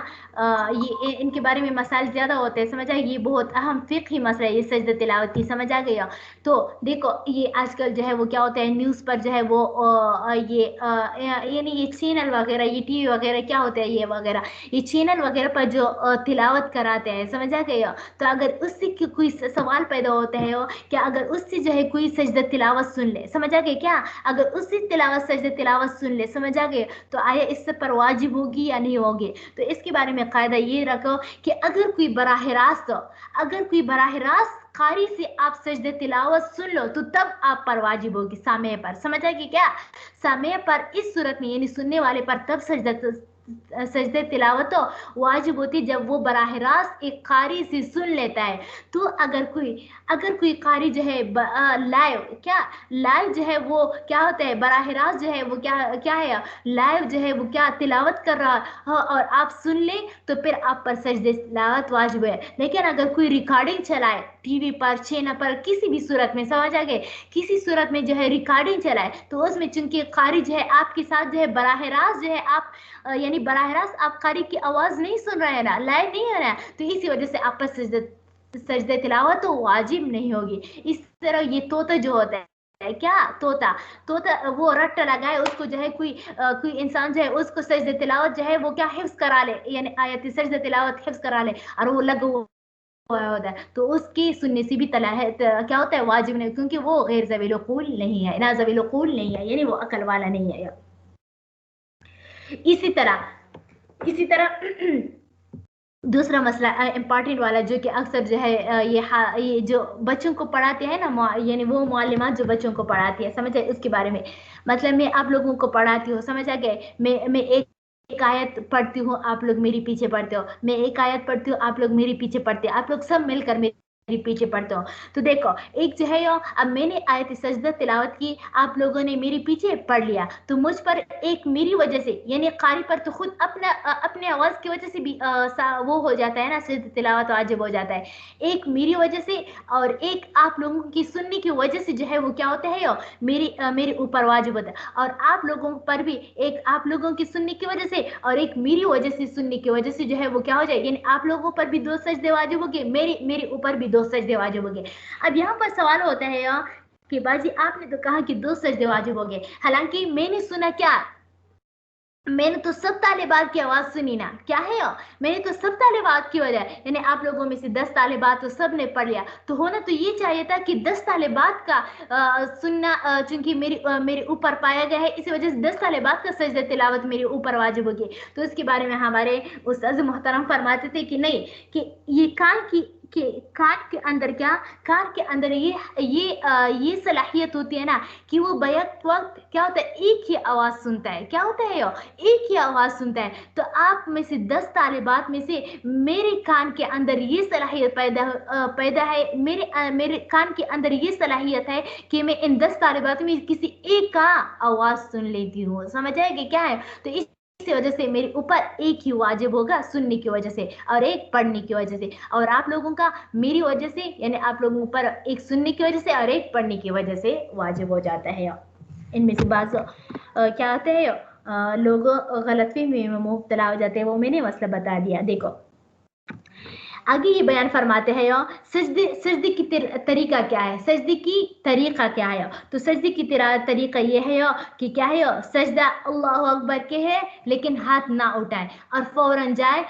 ये इनके बारे में मसाइल ज़्यादा होते हैं, समझ आ, ये बहुत अहम फ़िक़ही मसला है ये सजदा तिलावत की, समझ आ गया। तो देखो ये आजकल जो है वो क्या होता है न्यूज़ पर जो है वो ये यानी ये चैनल वगैरह, ये टीवी वगैरह क्या होता है ये वगैरह, ये चैनल वगैरह पर जो तिलावत कराते हैं, समझ आ गया। तो अगर उससे कोई सवाल पैदा होता है क्या, अगर उससे जो है कोई सजदा तिलावत सुन ले, समझ आ गया क्या, अगर उससे सजदा तिलावत सुन ले, समझ आ गया, तो आया इससे पर वाजिब होगी या नहीं होगी। तो इसके बारे में कायदा ये रखो कि अगर कोई बराह रास्त कारी से आप सजदे तिलावत सुन लो तो तब आप पर वाजिब होगी सामे पर, समझ आएगी क्या, सामे पर इस सूरत में यानी सुनने वाले पर तब सजदे तिलावत तो वाजिब होती जब वो बराह रास्त एक कारी से सुन लेता है। तो अगर कोई कारी जो है लाइव जो है वो क्या होता है बराह रास्त जो है वो क्या है लाइव जो है वो क्या तिलावत कर रहा है और आप सुन ले तो फिर आप पर सजदे तिलावत वाजिब है। लेकिन अगर कोई रिकॉर्डिंग चलाए टीवी पर चैनल पर किसी भी सूरत में, समझ आ गए, किसी सूरत में जो है रिकॉर्डिंग चलाए तो उसमें चूंकि कारी जो है आपके साथ जो है बराह रास्त जो है आप यानी बराह रास्त आप कारी की आवाज नहीं सुन रहे हैं ना, लाइव नहीं है ना, तो इसी वजह से आप पर सजदे तिलावत तो वाजिब नहीं होगी। इस तरह ये तोता जो होता है क्या, तोता वो रट्टा लगाए उसको जो है कोई इंसान जो है उसको सजदे तिलावत जो है वो क्या हिफ्ज करा ले, यानी आयत सजदे तिलावत हिफ्ज करा ले और वो लगा होता है तो उसकी सुनने से भी तला है क्या होता है वाजिब नहीं, क्योंकि वो गैर ज़वील क़ूल नहीं है, ना ज़वील क़ूल नहीं है, यानी वो अकल वाला नहीं है। इसी तरह दूसरा मसला इम्पॉर्टेंट वाला जो कि अक्सर जो है ये जो बच्चों को पढ़ाते हैं ना, यानी वो मालिमात जो बच्चों को पढ़ाती है, समझ आए उसके बारे में, मतलब मैं आप लोगों को पढ़ाती हूँ, समझ आ गए, मैं एक आयत पढ़ती हूँ आप लोग मेरे पीछे पढ़ते हो, मैं एक आयत पढ़ती हूँ आप लोग मेरे पीछे पढ़ते हो, आप लोग सब मिलकर मेरे पीछे पढ़ते हो। तो देखो एक जो है अब मैंने आयत सजदा तिलावत की, आप लोगों ने मेरे पीछे पढ़ लिया, तो मुझ पर एक मेरी वजह से यानी कारी पर तो खुद अपने आवाज की वजह से भी वो हो जाता है ना, सजदा तिलावत वाजिब हो जाता है, एक मेरी वजह से और एक आप लोगों की सुनने की वजह से जो है वो क्या होता है मेरे ऊपर वाजिब होता है, और आप लोगों पर भी एक आप लोगों की सुनने की वजह से और एक मेरी वजह से सुनने की वजह से जो है वो क्या हो जाए, यानी आप लोगों पर भी 2 सजदे वाजिब हो गए, मेरे ऊपर भी 2 सजदे वाजिब हो गए। अब यहाँ पर सवाल होता है कि बाजी आपने तो कहा कि 2 सजदे वाजिब हो गए, हालांकि मैंने सुना क्या, मैंने तो सब तालिबात की आवाज सुनी ना, क्या है मैंने तो सब तालिबात की वजह, यानी आप लोगों में से 10 तालिबात तो सब ने पढ़ लिया, तो होना तो ये चाहिए था कि 10 तालिबात का सुनना चूंकि मेरे ऊपर पाया गया है, इसी वजह से 10 तालिबात का सजदा तिलावत मेरे ऊपर वाजिब होगी। तो इसके बारे में हमारे उस्ताद मोहतरम फरमाते थे कि नहीं, कि ये कान के अंदर ये सलाहियत होती है ना कि वो बैक वक्त क्या होता है एक ही आवाज सुनता है, क्या होता है एक ही आवाज सुनता है। तो आप में से 10 तालिबात में से मेरे कान के अंदर ये सलाहियत पैदा है, मेरे कान के अंदर ये सलाहियत है कि मैं इन 10 तालिबात में किसी एक का आवाज सुन लेती हूँ, समझ आएगी क्या है। तो इसी वजह से मेरे ऊपर एक ही वाजिब होगा सुनने की वजह से और एक पढ़ने की वजह से, और आप लोगों का मेरी वजह से यानी आप लोगों पर एक सुनने की वजह से और एक पढ़ने की वजह से वाजिब हो जाता है। इनमें से बात क्या होते हैं लोग गलतफहमी में मुब्तला हो जाते हैं, वो मैंने मसला बता दिया। देखो आगे ये बयान फरमाते हैं सजदे की तरीका क्या है, सजदे की तरीका क्या है, तो सजदे की तरीका ये है कि क्या है सजदा अल्लाह अकबर के है लेकिन हाथ ना उठाए और फौरन जाए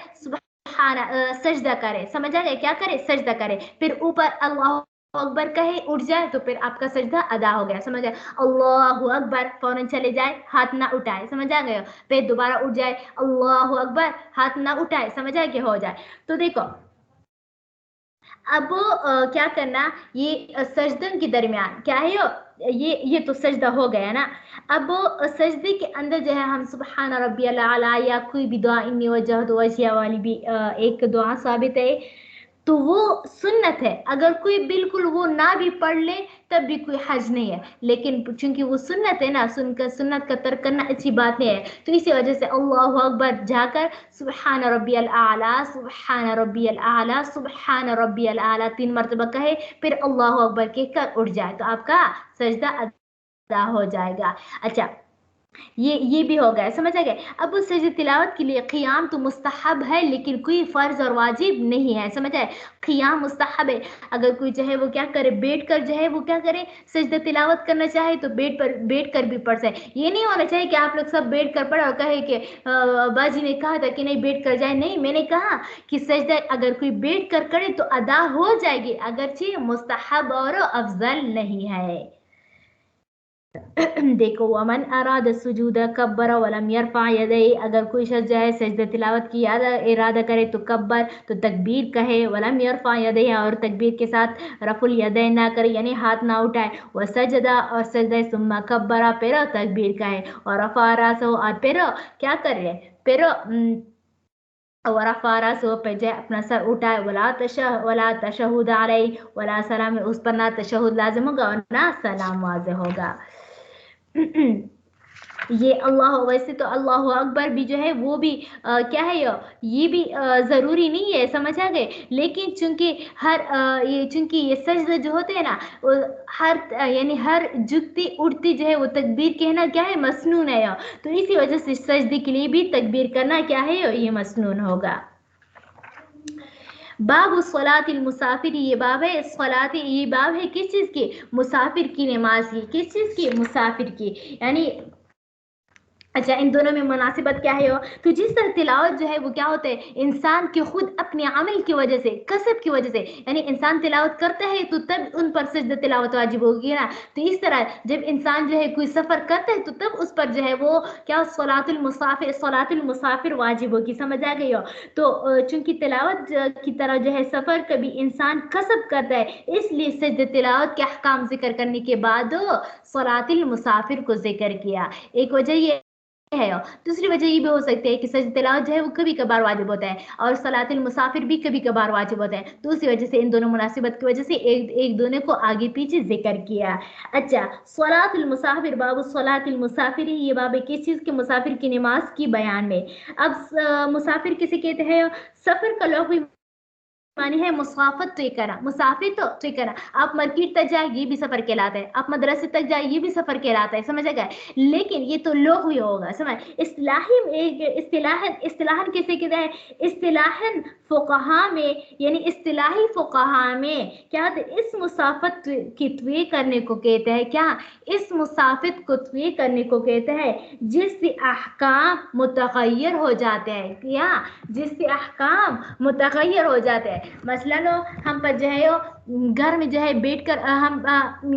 सजदा करे, समझ आ गया, क्या करे सजदा करे, फिर ऊपर अल्लाह अकबर कहे उठ जाए तो फिर आपका सजदा अदा हो गया, समझ आए, अल्लाहु अकबर फौरन चले जाए हाथ ना उठाए, समझ आ गया, फिर दोबारा उठ जाए अल्लाहु अकबर हाथ ना उठाए, समझ आए कि हो जाए। तो देखो अब क्या करना, ये सजदन के दरमियान क्या है ये तो सजदा हो गया ना। अब सजदे के अंदर जो है हम सुबहान रब्बियल आला या कोई भी दुआ, इन्नी वजहतु वजहिया वाली भी एक दुआ साबित है, तो वो सुन्नत है। अगर कोई बिल्कुल वो ना भी पढ़ ले तब भी कोई हर्ज नहीं है, लेकिन चूंकि वो सुन्नत है ना, सुनकर सुन्नत का तर्क करना अच्छी बात नहीं है, तो इसी वजह से अल्लाहु अकबर जाकर सुबहान रब्बियल आला, सुबहान रब्बियल आला, सुबहान रब्बियल आला 3 मरतबा कहे, फिर अल्लाहु अकबर कहकर उठ जाए तो आपका सजदा अदा हो जाएगा। अच्छा, ये भी हो गया, समझ आ गया। अब उस सजदे तिलावत के लिए क़ियाम तो मुस्तहब है, लेकिन कोई फ़र्ज और वाजिब नहीं है, समझ आए। क़ियाम मुस्तहब है, अगर कोई चाहे वो क्या करे, बैठ कर जो है वो क्या करे, सजदे तिलावत करना चाहे तो बैठ कर भी पढ़ सके। ये नहीं होना चाहिए कि आप लोग सब बैठ कर पढ़ो और कहे कि बाजी ने कहा था कि नहीं बैठ कर जाए, नहीं, मैंने कहा कि सजदा अगर कोई बैठ कर करे तो अदा हो जाएगी, अगरचे मुस्तहब और अफजल नहीं है। देखो, वमन अराद सुजूद कब्बर वलम यरफा यदई, अगर कोई शख्स जो है सजदा तिलावत की इरादा करे तो कब्बर, तो तकबीर कहे, वलम यरफा यदई, और तकबीर के साथ रफुल यदैन ना करे, यानी हाथ ना उठाए, व सजदा, और सजदा सुम्मा कब्बरा, फिर तकबीर कहे, और रफा रासो, और फिर क्या कर रहे, फिर और रफा सो पे जाए अपना सर उठाए, वला तशहुद अलई, वला सलाम, उस पर ना तशहुद लाजिम होगा और ना सलाम वाज़े होगा। ये अल्लाह, वैसे तो अल्लाह अकबर भी जो है वो भी क्या है ये भी ज़रूरी नहीं है, समझ आ गए। लेकिन चूंकि चूंकि ये सजदे जो होते हैं ना, वो हर यानी हर झुकती उठती जो है वो तकबीर कहना क्या है, मसनून है, तो इसी वजह से सजदे के लिए भी तकबीर करना क्या है, ये मसनून होगा। बाब सलातिल मुसाफिर, ये बाब है सलात, ये बाब है किस चीज़ की, मुसाफिर की नमाज की, किस चीज़ की, मुसाफिर की, यानी अच्छा, इन दोनों में मुनासिबत क्या है, तो जिस तरह तिलावत जो है वो क्या होता है, इंसान के खुद अपने अमल की वजह से, कसब की वजह से, यानी इंसान तिलावत करता है तो तब उन पर सजदा तिलावत वाजिब होगी ना। तो इस तरह जब इंसान जो है कोई सफ़र करता है तो तब उस पर जो है वो क्या सलातुल मुसाफिर वाजिब होगी, समझ आ गई हो। तो चूंकि तिलावत की तरह जो है सफ़र कभी इंसान कसब करता है, इसलिए सजदा तिलावत के अहकाम जिक्र करने के बाद सलातुल मुसाफिर को जिक्र किया। एक वजह ये है, दूसरी वजह ये भी हो सकती है कि सजदा तिलावत जो है वो कभी कभार वाजिब होता है और सलातुल मुसाफिर भी कभी कभार वाजिब होता है, तो उसी वजह से इन दोनों मुनासिबत की वजह से एक दोनों को आगे पीछे जिक्र किया। अच्छा, सलातुल मुसाफिर, बाबू सलातुल मुसाफिर, ये बाब किस चीज़ के, मुसाफिर की नमाज की बयान में। अब मुसाफिर किसे कहते हैं, सफ़र का लफ्ज़ मानी है मुसाफत तय करा, मुसाफिर तो तय करा। आप मार्केट तक जाए ये भी सफर कहलाता है, आप मदरसे तक जाए ये भी सफर कहलाता है, समझ आ गया। लेकिन ये तो लोग हुई होगा, समझ। इस्तिलाही इस्तिलाहन किसे कहते हैं, इस्तिलाहन फुकहा में, यानी इस्तिलाही फुकहा में क्या होता है, इस मुसाफत की तय करने को कहते हैं, क्या, इस मुसाफिर को तय करने को कहते हैं जिससे अहकाम मुतगय्यर हो जाते हैं, क्या, जिससे अहकाम मुतगय्यर हो जाते हैं। मसलन हम पर जो है घर में जो है बैठ कर हम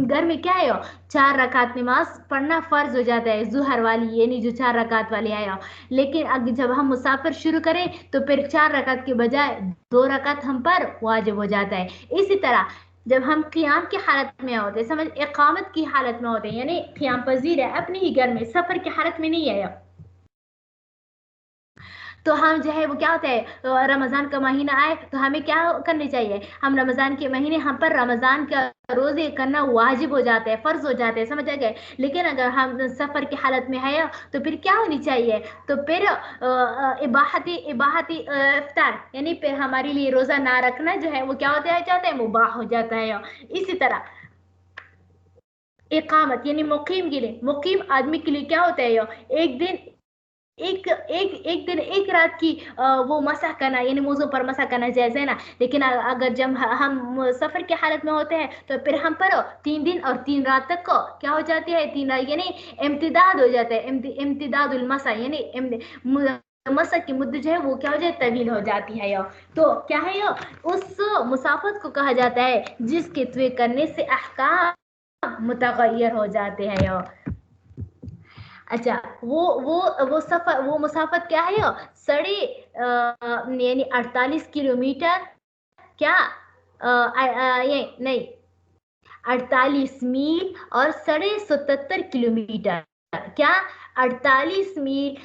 घर में क्या है 4 रकात नमाज पढ़ना फ़र्ज हो जाता है, ज़ुहर वाली, यानी जो 4 रकात वाली है। लेकिन अगर जब हम मुसाफिर शुरू करें तो फिर 4 रकात के बजाय 2 रकात हम पर वाजिब हो जाता है। इसी तरह जब हम क़ियाम की हालत में होते, समझ, इक़ामत की हालत में होते, यानी क़ियाम पजीर है अपने ही घर में, सफ़र की हालत में नहीं है, तो हम जो है वो क्या होता है, रमज़ान का महीना आए तो हमें क्या करनी चाहिए, हम रमज़ान के महीने हम पर रमज़ान का रोज़े करना वाजिब हो जाता है, फ़र्ज हो जाते हैं, समझ आ गए। लेकिन अगर हम सफ़र की हालत में है तो फिर क्या होनी चाहिए, तो फिर इबाहती इबाहती इफ्तार, यानी फिर हमारे लिए रोज़ा ना रखना जो है वो क्या जाता है, मुबाह हो जाता है। इसी तरह इकामत, यानी मुकीम के लिए, मुकीम आदमी के लिए क्या होता है, एक दिन एक एक एक दिन एक रात की वो मसा करना, यानी मौजू पर मसा करना जायज़ है ना। लेकिन अगर जब हम सफ़र की हालत में होते हैं तो फिर हम पर 3 दिन और 3 रात तक को क्या हो जाती है, 3 रात, यानी इम्तिदाद हो जाता है, इम्तिदादुल मसा, यानी मसा की मुद्दत जो है वो क्या हो जाए, तवील हो जाती है। तो क्या है, उस मुसाफत को कहा जाता है जिसके तय करने से अहकाम मुतगय्यर हो जाते हैं। अच्छा, वो सफर, वो मुसाफत क्या है, यानी 48 किलोमीटर क्या ये नहीं, 48 मील और 77.5 किलोमीटर। क्या? 48 मील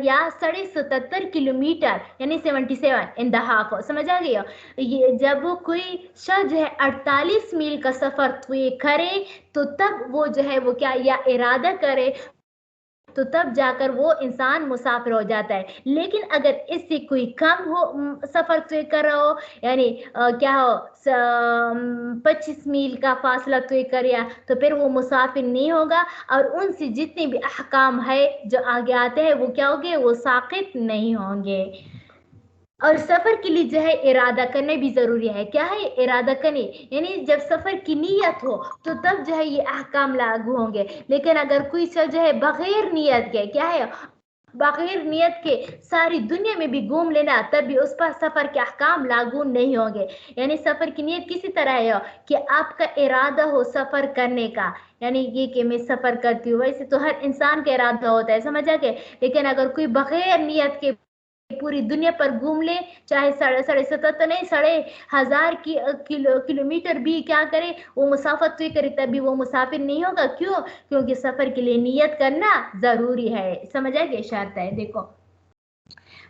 या 77.5 किलोमीटर, यानी 77.5। समझ आ गया? ये जब कोई शख्स जो है 48 मील का सफर तय करे, तो तब वो जो है वो क्या या इरादा करे, तो तब जाकर वो इंसान मुसाफिर हो जाता है। लेकिन अगर इससे कोई कम हो सफर तय कर रहा हो, यानी क्या हो 25 मील का फासला तय कर, या तो फिर वो मुसाफिर नहीं होगा, और उनसे जितने भी अहकाम है जो आगे आते हैं वो क्या होंगे, वो साकित नहीं होंगे। और सफर के लिए जो है इरादा करने भी जरूरी है। क्या है? इरादा करने, यानी जब सफर की नीयत हो तो तब जो है ये अहकाम लागू होंगे। लेकिन अगर कोई शख्स जो है बगैर नियत के, क्या है, बगैर नियत के सारी दुनिया में भी घूम लेना, तब भी उस पर सफर के अहकाम लागू नहीं होंगे। यानी सफर की नियत किसी तरह है कि आपका इरादा हो सफर करने का, यानी ये कि मैं सफर करती हूँ, वैसे तो हर इंसान का इरादा होता है, समझ आ गया। लेकिन अगर कोई बगैर नियत के पूरी दुनिया पर घूम ले, चाहे 77 नहीं 1,500 किलोमीटर भी क्या करे, वो मुसाफिर तय करे, तभी वो मुसाफिर नहीं होगा। क्यों? क्योंकि सफर के लिए नियत करना जरूरी है। समझ आए? शर्त है। देखो,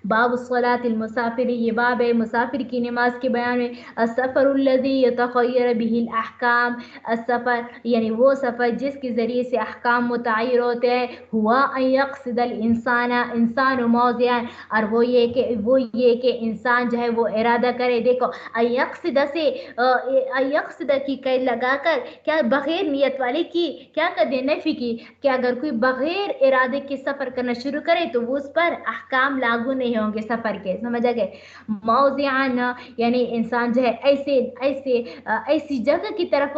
बाब सलातिल मुसाफिर, ये बाब है मुसाफिर की नमाज के बयान में। असफ़रुल्लज़ी यतग़य्यर बिहिल अहकाम, असफ़र यानी वो सफ़र जिसके ज़रिए से अहकाम मुतय्यर होते हैं। हुआ अन यक़सिदल इंसाना, इंसान मौज़िअन, और वो ये कि इंसान जो है वो इरादा करे। देखो, अन यक़सिद से अन यक़सिद की कैद लगाकर क्या बग़ैर नियत वाले की क्या कर दे, नफ़ी की, कि अगर कोई बग़ैर इरादे के सफ़र करना शुरू करे तो वो उस पर अहकाम लागू नहीं होंगे सफ़र के। समझ आ गए? मौज़िअन यानी इंसान जो है ऐसी जगह की तरफ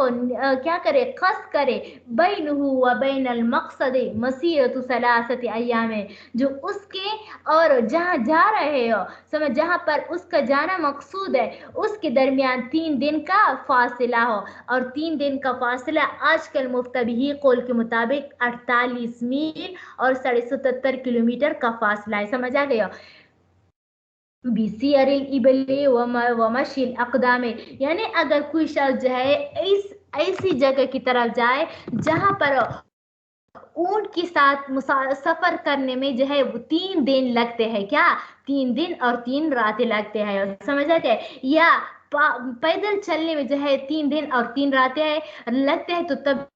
क्या करे, क़स्द करे, बैनहु व बैनल मक़सद मसीरतु सलासति अय्याम, जो उसके और जहाँ जा रहे हो, समझ, जहाँ पर उसका जाना मकसूद है, उसके दरमियान 3 दिन का फासला हो। और 3 दिन का फासला आजकल मुफ्तबही कौल के मुताबिक 48 मील और 77.5 किलोमीटर का फासला है। समझ आ गया? बिसियरिल इबली वमशिल अक़दामे, यानी अगर कोई शख्स जो है ऐसी जगह की तरफ जाए जहाँ पर ऊंट के साथ सफर करने में जो है वो 3 दिन लगते हैं। क्या? 3 दिन और 3 रातें लगते हैं। समझ आते हैं? या पैदल चलने में जो है 3 दिन और 3 रातें लगते हैं, तो तब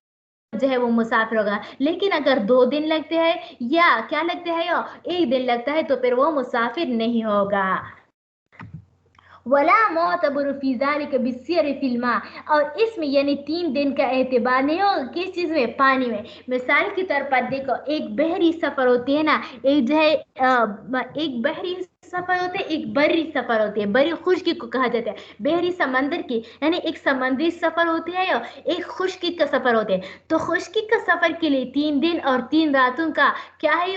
जो है वो मुसाफिर होगा। लेकिन अगर 2 दिन लगते हैं या क्या लगते हैं, या 1 दिन लगता है, तो फिर वो मुसाफिर नहीं होगा। वला मोतबर फी ज़ालिक बिस्सिर फिल मा, और इसमें यानी 3 दिन का एतबार नहीं होगा। किस चीज़ में? पानी में। मिसाल के तौर पर देखो, एक बहरी सफ़र होती है ना, एक जो है एक बहरी सफ़र होते है, एक बर्री सफ़र होती है। बर्री खुश्की को कहा जाता है, बहरी समंदर की, यानी एक समंदरी सफ़र होती है, एक खुश्की का सफ़र होते हैं। तो खुश्की का सफ़र के लिए 3 दिन और 3 रातों का क्या है,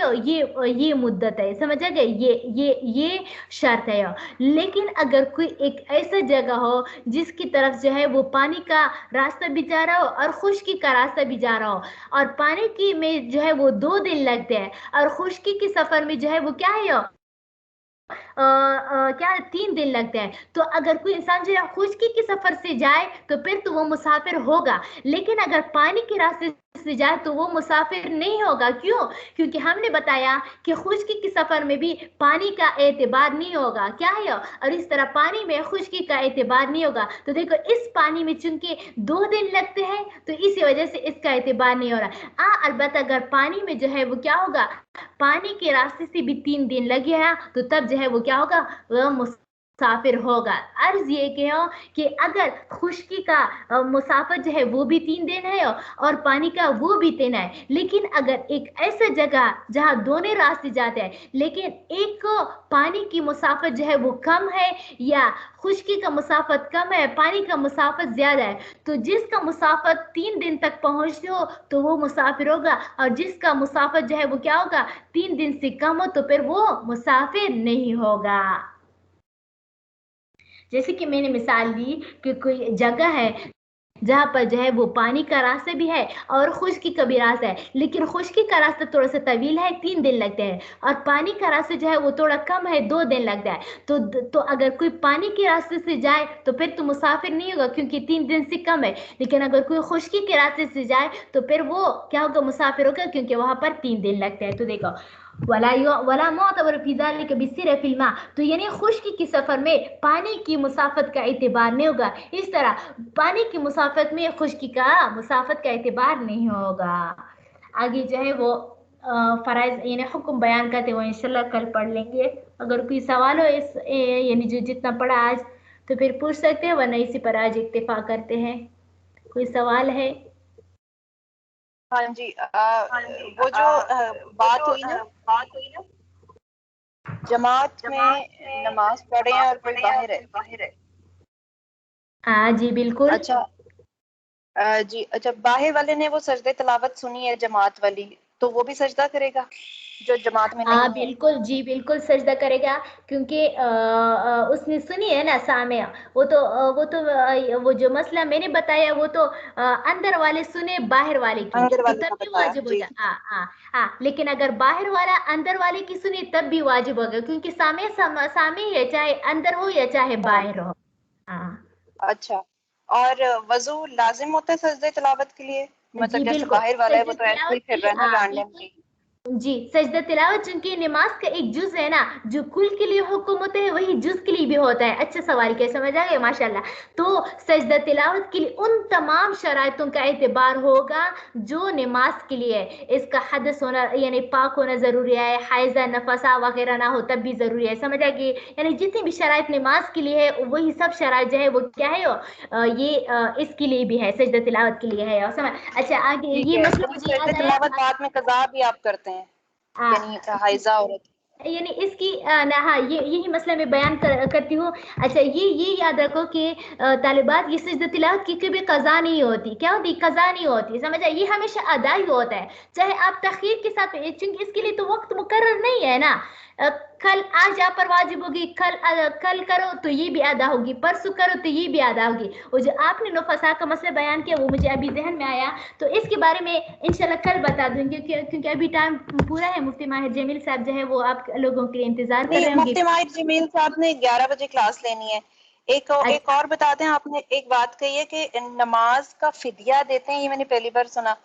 ये मुद्दत है। समझ आ गए? ये शर्त है। लेकिन अगर कोई एक ऐसा जगह हो जिसकी तरफ जो है वो पानी का रास्ता भी जा रहा हो और खुश्की का रास्ता भी जा रहा हो, और पानी की में जो है वो 2 दिन लगते हैं, और खुश्की के सफर में जो है वो क्या है, क्या 3 दिन लगते हैं। तो अगर कोई इंसान जो है खुश्की के सफर से जाए तो फिर तो वो मुसाफिर होगा। लेकिन अगर पानी के रास्ते से जाए तो वो मुसाफिर नहीं होगा। क्यों? क्योंकि हमने बताया कि खुश्की के सफर में भी पानी का एतबार नहीं होगा। क्या है? और इस तरह पानी में खुश्की का एतबार नहीं होगा। तो देखो, इस पानी में चूंकि 2 दिन लगते हैं, तो इसी वजह से इसका एतबार नहीं हो रहा। अलबत्ता अगर पानी में जो है वो क्या होगा, पानी के रास्ते से भी 3 दिन लगे हैं, तो तब जो है वो क्या होगा, वह मुसाफिर होगा। अर्ज ये कि हो कि अगर खुश्की का मुसाफिर जो है वो भी 3 दिन है और पानी का वो भी 3 है। लेकिन अगर एक ऐसा जगह जहाँ दोनों रास्ते जाते हैं, लेकिन एक को पानी की मुसाफिर जो है वो कम है, या खुश्की का मुसाफिर कम है, पानी का मुसाफिर ज्यादा है, तो जिसका मुसाफिर 3 दिन तक पहुंचते हो तो वो मुसाफिर होगा, और जिसका मुसाफिर जो है वो क्या होगा, 3 दिन से कम हो, तो फिर वो मुसाफिर नहीं होगा। जैसे कि मैंने मिसाल दी कि कोई जगह है जहाँ पर जो है वो पानी का रास्ता भी है और खुश्की का भी रास्ता है, लेकिन खुश्की का रास्ता थोड़ा सा तवील है, 3 दिन लगते हैं, और पानी का रास्ता जो है वो थोड़ा कम है, 2 दिन लगता है। तो अगर कोई पानी के रास्ते से जाए तो फिर तो मुसाफिर नहीं होगा, क्योंकि 3 दिन से कम है। लेकिन अगर कोई खुश्की के रास्ते से जाए तो फिर वो क्या होगा, मुसाफिर होगा, क्योंकि वहां पर 3 दिन लगते हैं। तो देखो, वला मोतबर फी ज़ालिका बिस्सिर फिल मा, तो यानी खुश्की के सफर में पानी की मुसाफत का एतबार नहीं होगा। इस तरह पानी की मुसाफत में खुश्की का मुसाफत का एतबार नहीं होगा। आगे जो है वो फराइज यानी हुक्म बयान करते हुए इंशाल्लाह कल पढ़ लेंगे। अगर कोई सवाल हो इस यानी जो जितना पढ़ा आज, तो फिर पूछ सकते हैं, वरना इसी पर आज इत्तेफाक करते हैं। कोई सवाल है? हाँ जी, वो जो बात हुई ना, जमात में नमाज पढ़े हैं और कोई बाहर है। हाँ जी बिल्कुल। अच्छा, जी अच्छा, बाहर वाले ने वो सजदे तिलावत सुनी है जमात वाली, तो वो भी सजदा करेगा जो जमात में हाँ नहीं है? बिल्कुल, जी बिल्कुल सजदा करेगा, क्योंकि उसने सुनी है ना सामया। वो जो मसला मैंने बताया वो तो अंदर वाले सुने बाहर वाले की, अंदर तो वाले तब का भी बताया वाजिब हो जी। जा। हाँ हाँ हाँ, लेकिन अगर बाहर वाला अंदर वाले की सुने तब भी वाजिब होगा, क्योंकि सामे सामे ही है, चाहे अंदर हो या चाहे हाँ, बाहर हो। हाँ अच्छा, और वजू लाजिम होता है सजदे तिलावत के लिए? मतलब जी जैसे बिल्कुल, बाहर वाला है वो सजदा तो ऐसे ही तिलावत के फिर लिए, रहा है ना हाँ रैंडमली। जी, सजदा तिलावत चूंकि नमाज का एक जुज है ना, जो कुल के लिए हुक्म होते हैं वही जुज के लिए भी होता है। अच्छा सवाल किया, समझ आ गया, माशाल्लाह। तो सजदा तिलावत के लिए उन तमाम शराइतों का एतबार होगा जो नमाज के लिए है। इसका हदस होना यानी पाक होना जरूरी है, हाइजा नफसा वगैरह ना हो तब भी जरूरी है, समझ आ गई। यानी जितनी भी शराइत नमाज के लिए है वही सब शराइत जो है वो क्या है, इसके लिए भी है, सजदा तिलावत के लिए है। और समझ, अच्छा आगे ठीक ये है, मसला यानी मुझे सजदे याद आया। तिलावत बाद में कज़ा भी आप करते हैं, यानी हाइजा औरत? यानी इसकी ना, हाँ ये यही मसला मैं बयान करती हूँ। अच्छा ये याद रखो कि तालिबात ये सजदा तिलावत की कभी कज़ा नहीं होती, क्या होती, कज़ा नहीं होती, समझ आए, ये हमेशा अदा ही होता है, चाहे आप तखीर के साथ, चूंकि इसके लिए तो वक्त मुकर्रर नहीं है ना। कल आज आप पर वाजिब होगी, कल करो तो ये भी अदा होगी, परसों करो तो ये भी अदा होगी। वो जो आपने नफसा का मसला बयान किया वो मुझे अभी जहन में आया, तो इसके बारे में इंशाल्लाह कल बता दूंगी, क्योंकि अभी टाइम पूरा है। मुफ्ती माहिर जमील साहब जो है वो आप लोगों के लिए इंतजार कर नहीं, रहे होंगे। मुफ्ती माहिर जमील साहब ने 11 बजे क्लास लेनी है। एक अच्छा, और बता दें, आपने एक बात कही है कि नमाज का फिदिया देते हैं, ये मैंने पहली बार सुना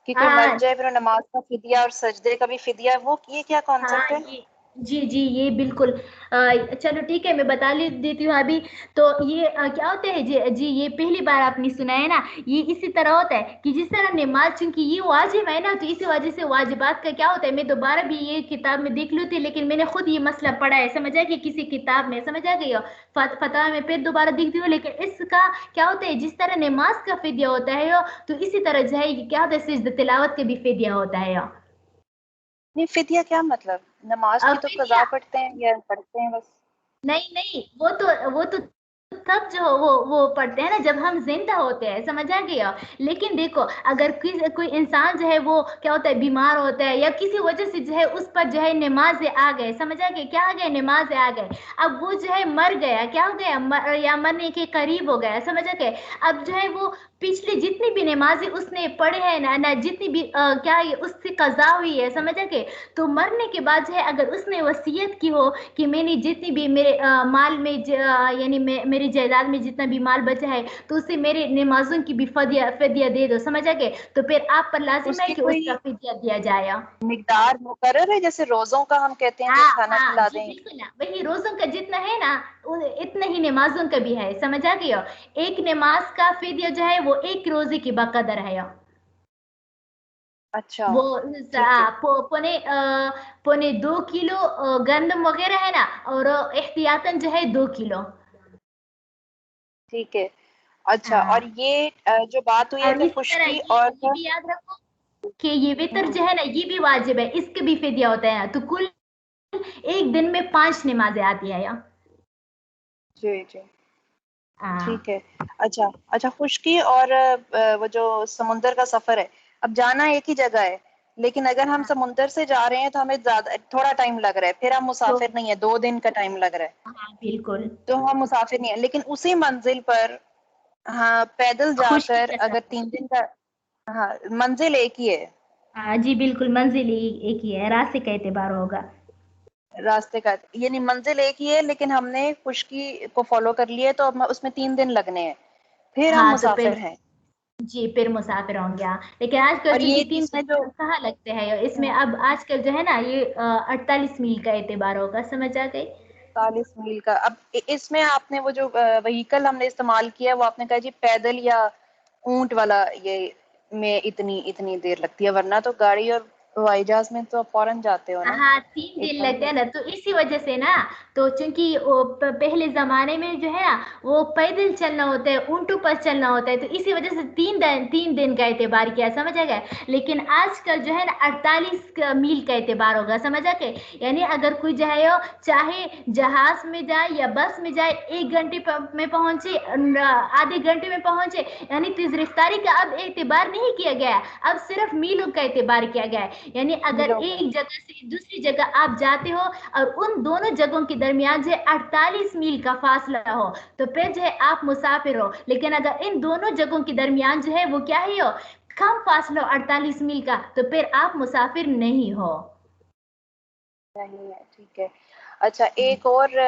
कि कोई मर हाँ जाए फिर नमाज का फिदिया और सजदे का भी फिदिया, वो ये क्या हाँ, कॉन्सेप्ट है? ये जी जी ये बिल्कुल, चलो ठीक है, मैं बता देती हूँ अभी। तो ये क्या होता है जी, ये पहली बार आपने सुना है ना। ये इसी तरह होता है कि जिस तरह नमाज, चूंकि ये वाजिब है ना, तो इसी वजह से वाजिबात का क्या होता है, मैं दोबारा भी ये किताब में देख लूँ थी, लेकिन मैंने खुद ये मसला पढ़ा है, समझ आ कि किसी किताब में, समझ आ गई हो। फतवा में फिर दोबारा देखती हूँ, लेकिन इसका क्या होता है, जिस तरह नमाज का फिदिया होता है तो इसी तरह जो है ये क्या होता है, सिजदा तिलावत का भी फिदिया होता है। नहीं, फिदिया क्या मतलब? नमाज की तो कज़ा फिदिया पढ़ते हैं या पढ़ते हैं बस? नहीं नहीं, वो तो तब जो वो पढ़ते हैं ना जब हम जिंदा होते हैं, समझ आ गया। लेकिन देखो, अगर कोई इंसान जो है वो क्या होता है, बीमार होता है या किसी वजह से जो है उस पर जो है नमाज आ गए, समझ आ गए, क्या आ गए, नमाज आ गए। अब वो जो है मर गया, क्या हो गया, या मरने के करीब हो गया, समझ आ गए। अब जो है वो पिछले जितनी भी नमाजें उसने पढ़े हैं ना जितनी भी क्या ये उससे कजा हुई है, समझ आ गए। तो मरने के बाद जो है अगर उसने वसीयत की हो कि मैंने जितनी भी मेरे माल में यानी मेरी जायदाद में जितना भी माल बचा है, तो उसे मेरे नमाजों की भी फदिया फदिया दे दो, समझ आ गए। तो फिर आप पर लाजिम है उसकी कि उसका कोई फिदिया दिया जाए। मिकदार मुकर्रर है, जैसे रोजों का हम कहते हैं कि हाँ खाना हाँ खिला जी दें? बिल्कुल ना, वही रोजों का जितना है ना इतना ही नमाजों का भी है, समझ आ गई हो। एक नमाज का फिदिया जो है वो एक रोजे की बकदर है। अच्छा, वो ठीक है, पौने 2 किलो गंदम वगैरह है ना, और एहतियातन जो है 2 किलो। ठीक है। अच्छा, और हाँ, ये जो बात हुई है और कि इसी तरह खुश्की ये और ये भी याद रखो कि ये वितर हम्म, जो है ना ये भी वाजिब है, इसके भी फिदिया होता है, तो कुल एक दिन में 5 नमाजें आती है यहाँ। जी जी, हाँ ठीक है। अच्छा अच्छा, खुश्की और वो जो समुंदर का सफर है, अब जाना एक ही जगह है, लेकिन अगर हम हाँ, समुंदर से जा रहे हैं तो हमें ज्यादा थोड़ा टाइम लग रहा है, फिर हम तो मुसाफिर नहीं है, 2 दिन का टाइम लग रहा है, हाँ बिल्कुल। तो हम मुसाफिर नहीं है, लेकिन उसी मंजिल पर हाँ पैदल खुशकी जाकर के अगर साथ। 3 दिन का, हाँ मंजिल एक ही है, हाँ जी बिल्कुल, मंजिल एक ही है, रास्ते का एतबार होगा। रास्ते का यानी मंजिल एक ही है, लेकिन हमने खुशकी को फॉलो कर लिया है तो अब उसमें 3 दिन लगने हैं, फिर हम हाँ तो मुसाफिर फिर हैं। जी फिर मुसाफिर होंगे हाँ। लेकिन आजकल और चूंकि ये तीन इसमें जो दिन कहाँ लगते हैं इसमें, अब आजकल जो है ना ये 48 मील का एतबार होगा, समझ आ गई। 40 मील का, अब इसमें आपने वो जो व्हीकल हमने इस्तेमाल किया है वो आपने कहा जी पैदल या ऊंट वाला, ये में इतनी इतनी देर लगती है, वरना तो गाड़ी और हवाई जहाज में तो फौरन जाते हो ना, हाँ 3 दिन इतना नहीं लगते हैं लगता। ना, तो इसी वजह से ना, तो चूंकि वो पहले जमाने में जो है ना वो पैदल चलना होता है, ऊंटों पर चलना होता है, तो इसी वजह से 3 दिन का एतबार किया, समझ आ गया। लेकिन आजकल जो है ना 48 मील का एतबार होगा, समझ आ गए। यानी अगर कोई जो है वो चाहे जहाज में जाए या बस में जाए, 1 घंटे में पहुंचे, आधे घंटे में पहुंचे, यानी तेज रफ्तारी का अब एतबार नहीं किया गया है, अब सिर्फ मीलों का एतबार किया गया है। यानी अगर मीलों का। एक जगह से दूसरी जगह आप जाते हो और उन दोनों जगहों के दरमियान जो है 48 मील का फासला हो, तो फिर जो है आप मुसाफिर हो। लेकिन अगर इन दोनों जगहों के दरमियान जो है वो क्या है हो, कम फासला हो 48 मील का, तो फिर आप मुसाफिर नहीं हो। नहीं है, ठीक है। अच्छा एक और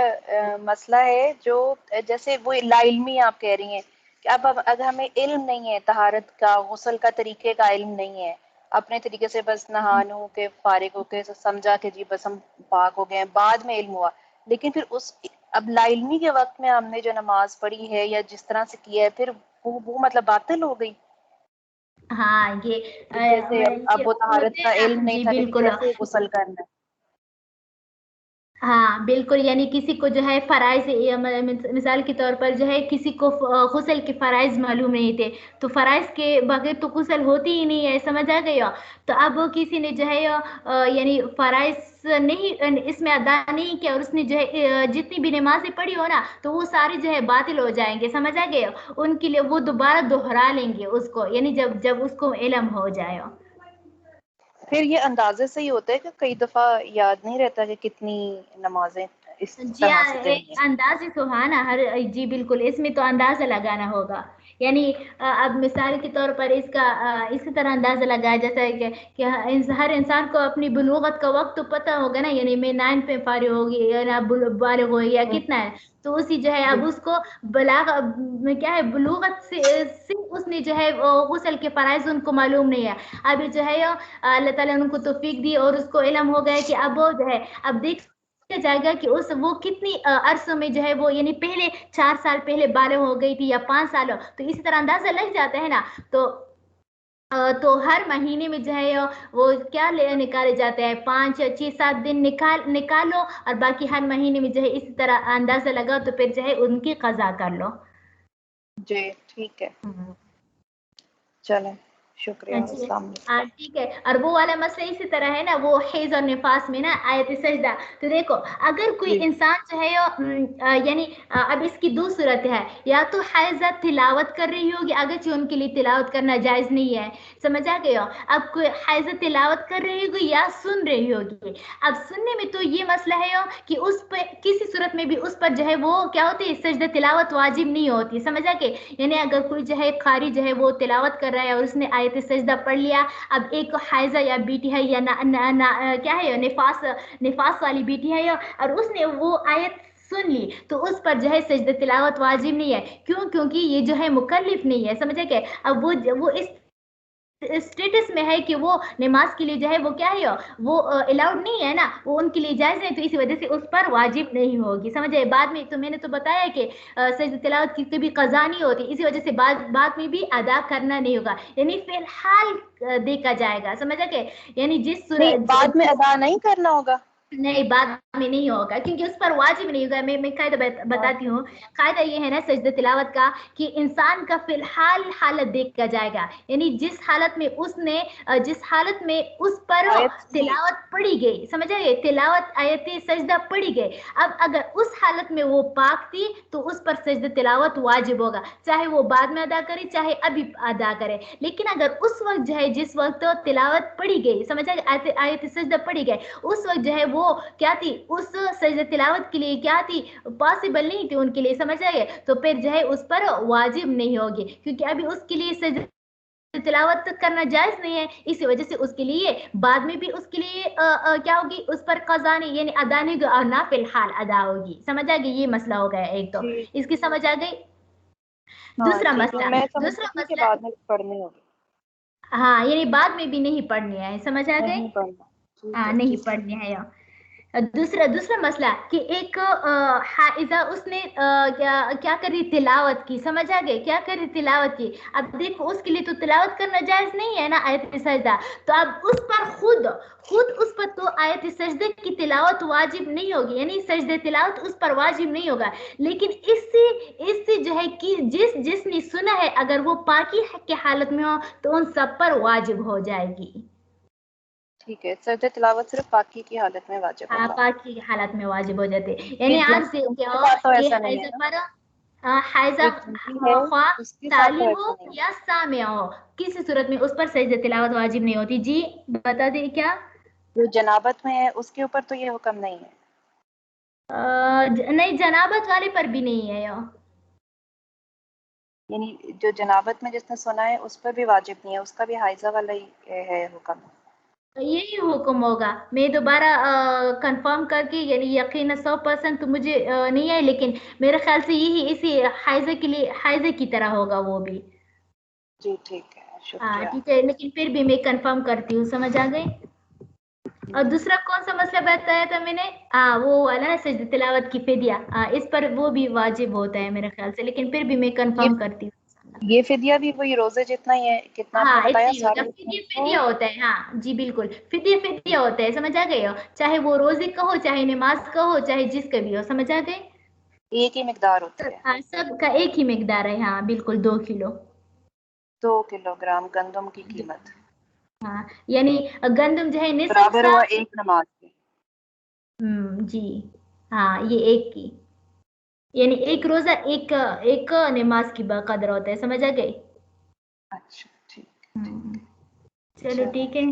मसला है जो जैसे वो लाइल्मी आप कह रही हैं कि अब अगर हमें इल्म नहीं है तहारत का, गुस्ल का तरीके का इल्म नहीं है, अपने तरीके से बस नहानू के फारिग होके समझा के जी बस हम पाक हो गए हैं, बाद में इल्म हुआ, लेकिन फिर उस अब लाइल्मी के वक्त में हमने जो नमाज पढ़ी है या जिस तरह से किया है, फिर वो मतलब बातिल हो गई। हाँ ये कि जैसे अब ये वो तहारत होते का हैं ना इल्म नहीं जी था कि बिल्कुल। कैसे गुस्ल करना है। हाँ बिल्कुल, यानी किसी को जो है फराइज, मिसाल के तौर पर जो है किसी को गुस्ल के फराइज मालूम नहीं थे, तो फराइज के बगैर तो गुस्ल होती ही नहीं है, समझ आ गई हो। तो अब वो किसी ने जो है यानी फराइज नहीं इसमें अदा नहीं किया, और उसने जो है जितनी भी नमाजें पढ़ी हो ना, तो वो सारी जो है बातिल हो जाएंगे, समझ आ गए हो। उनके लिए वो दोबारा दोहरा लेंगे उसको, यानी जब जब उसको इल्म हो जाए। फिर ये अंदाजे से ही होता है कि कई दफा याद नहीं रहता कि कितनी नमाजें इस जी तरह हाँ, से गई एक हैं। अंदाज तो हाँ ना हर, जी बिल्कुल, इसमें तो अंदाजा लगाना होगा। यानी अब मिसाल के तौर पर इसका इसी तरह अंदाजा लगाया जैसा है कि हर इंसान को अपनी बुलूगत का वक्त तो पता होगा ना, यानी मैं 9 पे फारिग होगी या ना बालिग हो या हम्म, कितना है, तो उसी जो है अब जी। उसको बलाग में क्या है, बुलूगत से उसने जो है गुस्ल के फराइज उनको मालूम नहीं है। अभी जो है अल्लाह ताला ने उनको तौफीक दी और उसको इल्म हो गया कि अब वो जो है, अब देख जाएगा कि उस वो कितनी अरसों में जो है वो, यानी पहले 4 साल पहले बालग हो गई थी या 5 साल हो, तो इसी तरह अंदाजा लग जाता है ना। तो तो हर महीने में जो है वो क्या निकाले जाते हैं, 5 6 7 दिन निकालो, और बाकी हर महीने में जो है इसी तरह अंदाजा लगाओ, तो फिर जो है उनकी कजा कर लो। जी ठीक है, हम्म। चलें, शुक्रिया, जी अस्सलाम वालेकुम। हाँ ठीक है। और वो वाला मसला इसी तरह है ना, वो हैज और निफास में ना आयत सजदा। तो देखो, अगर कोई जी इंसान जो है यानी अब इसकी दो सूरत है, या तो हैजा तिलावत कर रही होगी, अगर उनके लिए तिलावत करना जायज नहीं है, समझ आ गए हो। अब कोई हैजा तिलावत कर रही होगी या सुन रही होगी। अब सुनने में तो ये मसला है कि उस पर किसी सूरत में भी उस पर जो है वो क्या होती है, सजदा तिलावत वाजिब नहीं होती, समझ आ गए। यानी अगर कोई जो है कारी जो है वो तिलावत कर रहा है और उसने आयत सजदा पढ़ लिया, अब एक हाइजा या बीटी है या क्या है निफास, निफास वाली बीटी है और उसने वो आयत सुन ली, तो उस पर जो है सजदा तिलावत वाजिब नहीं है। क्यों? क्योंकि ये जो है मुकल्लिफ नहीं है, समझे क्या। अब वो इस स्टेटस में है कि वो नमाज के लिए जो है वो क्या है, वो अलाउड नहीं है ना, वो उनके लिए जायज है, तो इसी वजह से उस पर वाजिब नहीं होगी, समझे। बाद में तो मैंने तो बताया कि सजदा तिलावत की कभी कजा नहीं होती, इसी वजह से बाद में भी अदा करना नहीं होगा, यानी फिलहाल देखा जाएगा, समझा के। यानी नहीं, बाद में जिस अदा नहीं करना होगा। नहीं, बाद में नहीं होगा, क्योंकि उस पर वाजिब नहीं होगा। मैं कायदा बताती हूँ। कायदा ये है ना सजदा तिलावत का, कि इंसान का फिलहाल हालत देखा जाएगा, यानी जिस हालत में उसने जिस हालत में उस पर हो आयत सुनी। तिलावत पढ़ी गई, समझ आए, तिलावत आयत सजदा पढ़ी गई। अब अगर उस हालत में वो पाक थी, तो उस पर सजदा तिलावत वाजिब होगा, चाहे वो बाद में अदा करे चाहे अभी अदा करे। लेकिन अगर उस वक्त जो है जिस वक्त तिलावत पढ़ी गई, समझ आए, आयत सजदा पढ़ी गई, उस वक्त जो है वो क्या थी, उस सजदे तिलावत के लिए क्या थी, पॉसिबल नहीं थी उनके लिए, समझ आए, तो फिर जो है उस पर वाजिब नहीं होगी, क्योंकि अभी उसके लिए सजदे तिलावत करना जायज नहीं है, इसी वजह से उसके लिए बाद में भी उसके लिए क्या होगी, उस पर कज़ा नहीं यानी अदा नहीं और ना फिलहाल अदा होगी। समझ आ गई, ये मसला हो गया एक तो, ठीक। इसकी समझ आ गई। हाँ दूसरा ठीक है, मसला, मैं समझ दूसरा रही थी कि मसला, बाद में पढ़नी होगी। हाँ यानी बाद में भी नहीं पढ़नी है, समझ आ गई। नहीं पढ़ना, ठीक हाँ है नहीं ठीक है। पढ़नी है यार। दूसरा दूसरा मसला कि एक हाइजा उसने क्या क्या करी, तिलावत की, समझ आ गए, क्या करी, तिलावत की। अब देखो उसके लिए तो तिलावत करना जायज नहीं है ना आयत सजदा, तो अब उस पर खुद खुद उस पर तो आयत सजदे की तिलावत वाजिब नहीं होगी, यानी सजदे तिलावत उस पर वाजिब नहीं होगा, लेकिन इससे इससे जो है कि जिसने सुना है अगर वो पाकी की हालत में हो तो उन सब पर वाजिब हो जाएगी। ठीक है, सजदे तिलावत सिर्फ पाकी की हालत में वाजिब हाँ होगा। पाकी की हालत में वाजिब हो जाते, ये यानी आप देखते जिनके हो साथ तो कि ऐसा नहीं है हाइजा ना, पर हाइजा जो जिनकी है ख्वा उसके साथ ताली तो हो ऐसा नहीं है। या सामिया हो, किसी सूरत में उस पर सजदे तिलावत वाजिब नहीं होती। जी बता दे क्या। जो जनाबत में है उसके ऊपर तो ये हुक्म नहीं है। नहीं जनाबत वाले पर भी नहीं है यो, यानी जो जनाबत में जिसने सुना है उस पर भी वाजिब नहीं है, उसका भी हाइजा वाला ही है हुक्म। यही हुक्म होगा। मैं दोबारा कंफर्म करके यानी यकीन 100% तो मुझे नहीं है, लेकिन मेरे ख्याल से यही इसी हाइजा के लिए हाइजा की तरह होगा वो भी। जी ठीक है, हाँ शुक्रिया। ठीक है, लेकिन फिर भी मैं कंफर्म करती हूँ, समझ आ गई। और दूसरा कौन सा मसला बताया था मैंने, वो वाला ना सजदे तिलावत की फिदिया, इस पर वो भी वाजिब होता है मेरे ख्याल से, लेकिन फिर भी मैं ये कंफर्म करती हूँ। ये फिदिया भी वही रोजे जितना ही है, कितना आपने हाँ इतना बताया ही होता सारे है, उसमें फिदिया तो। फिदिया होता है, हाँ जी बिल्कुल, फिदिया फिदिया होता है, समझ आ गए हो, चाहे वो रोजे का हो चाहे नमाज का हो चाहे जिसका भी हो, समझ आ गए। एक ही मिकदार होती है। हाँ सबका एक ही मिकदार है, हाँ बिल्कुल 2 किलो। 2 किलोग्राम गंदम की कीमत हाँ यानी गंदम जो है निसफ बराबर सा। हुआ एक नमाज के। जी हाँ ये एक की, यानी एक रोजा एक एक नमाज की बकदर होता है, समझ आ गई। अच्छा ठीक। हम्म, चलो चलो ठीक है।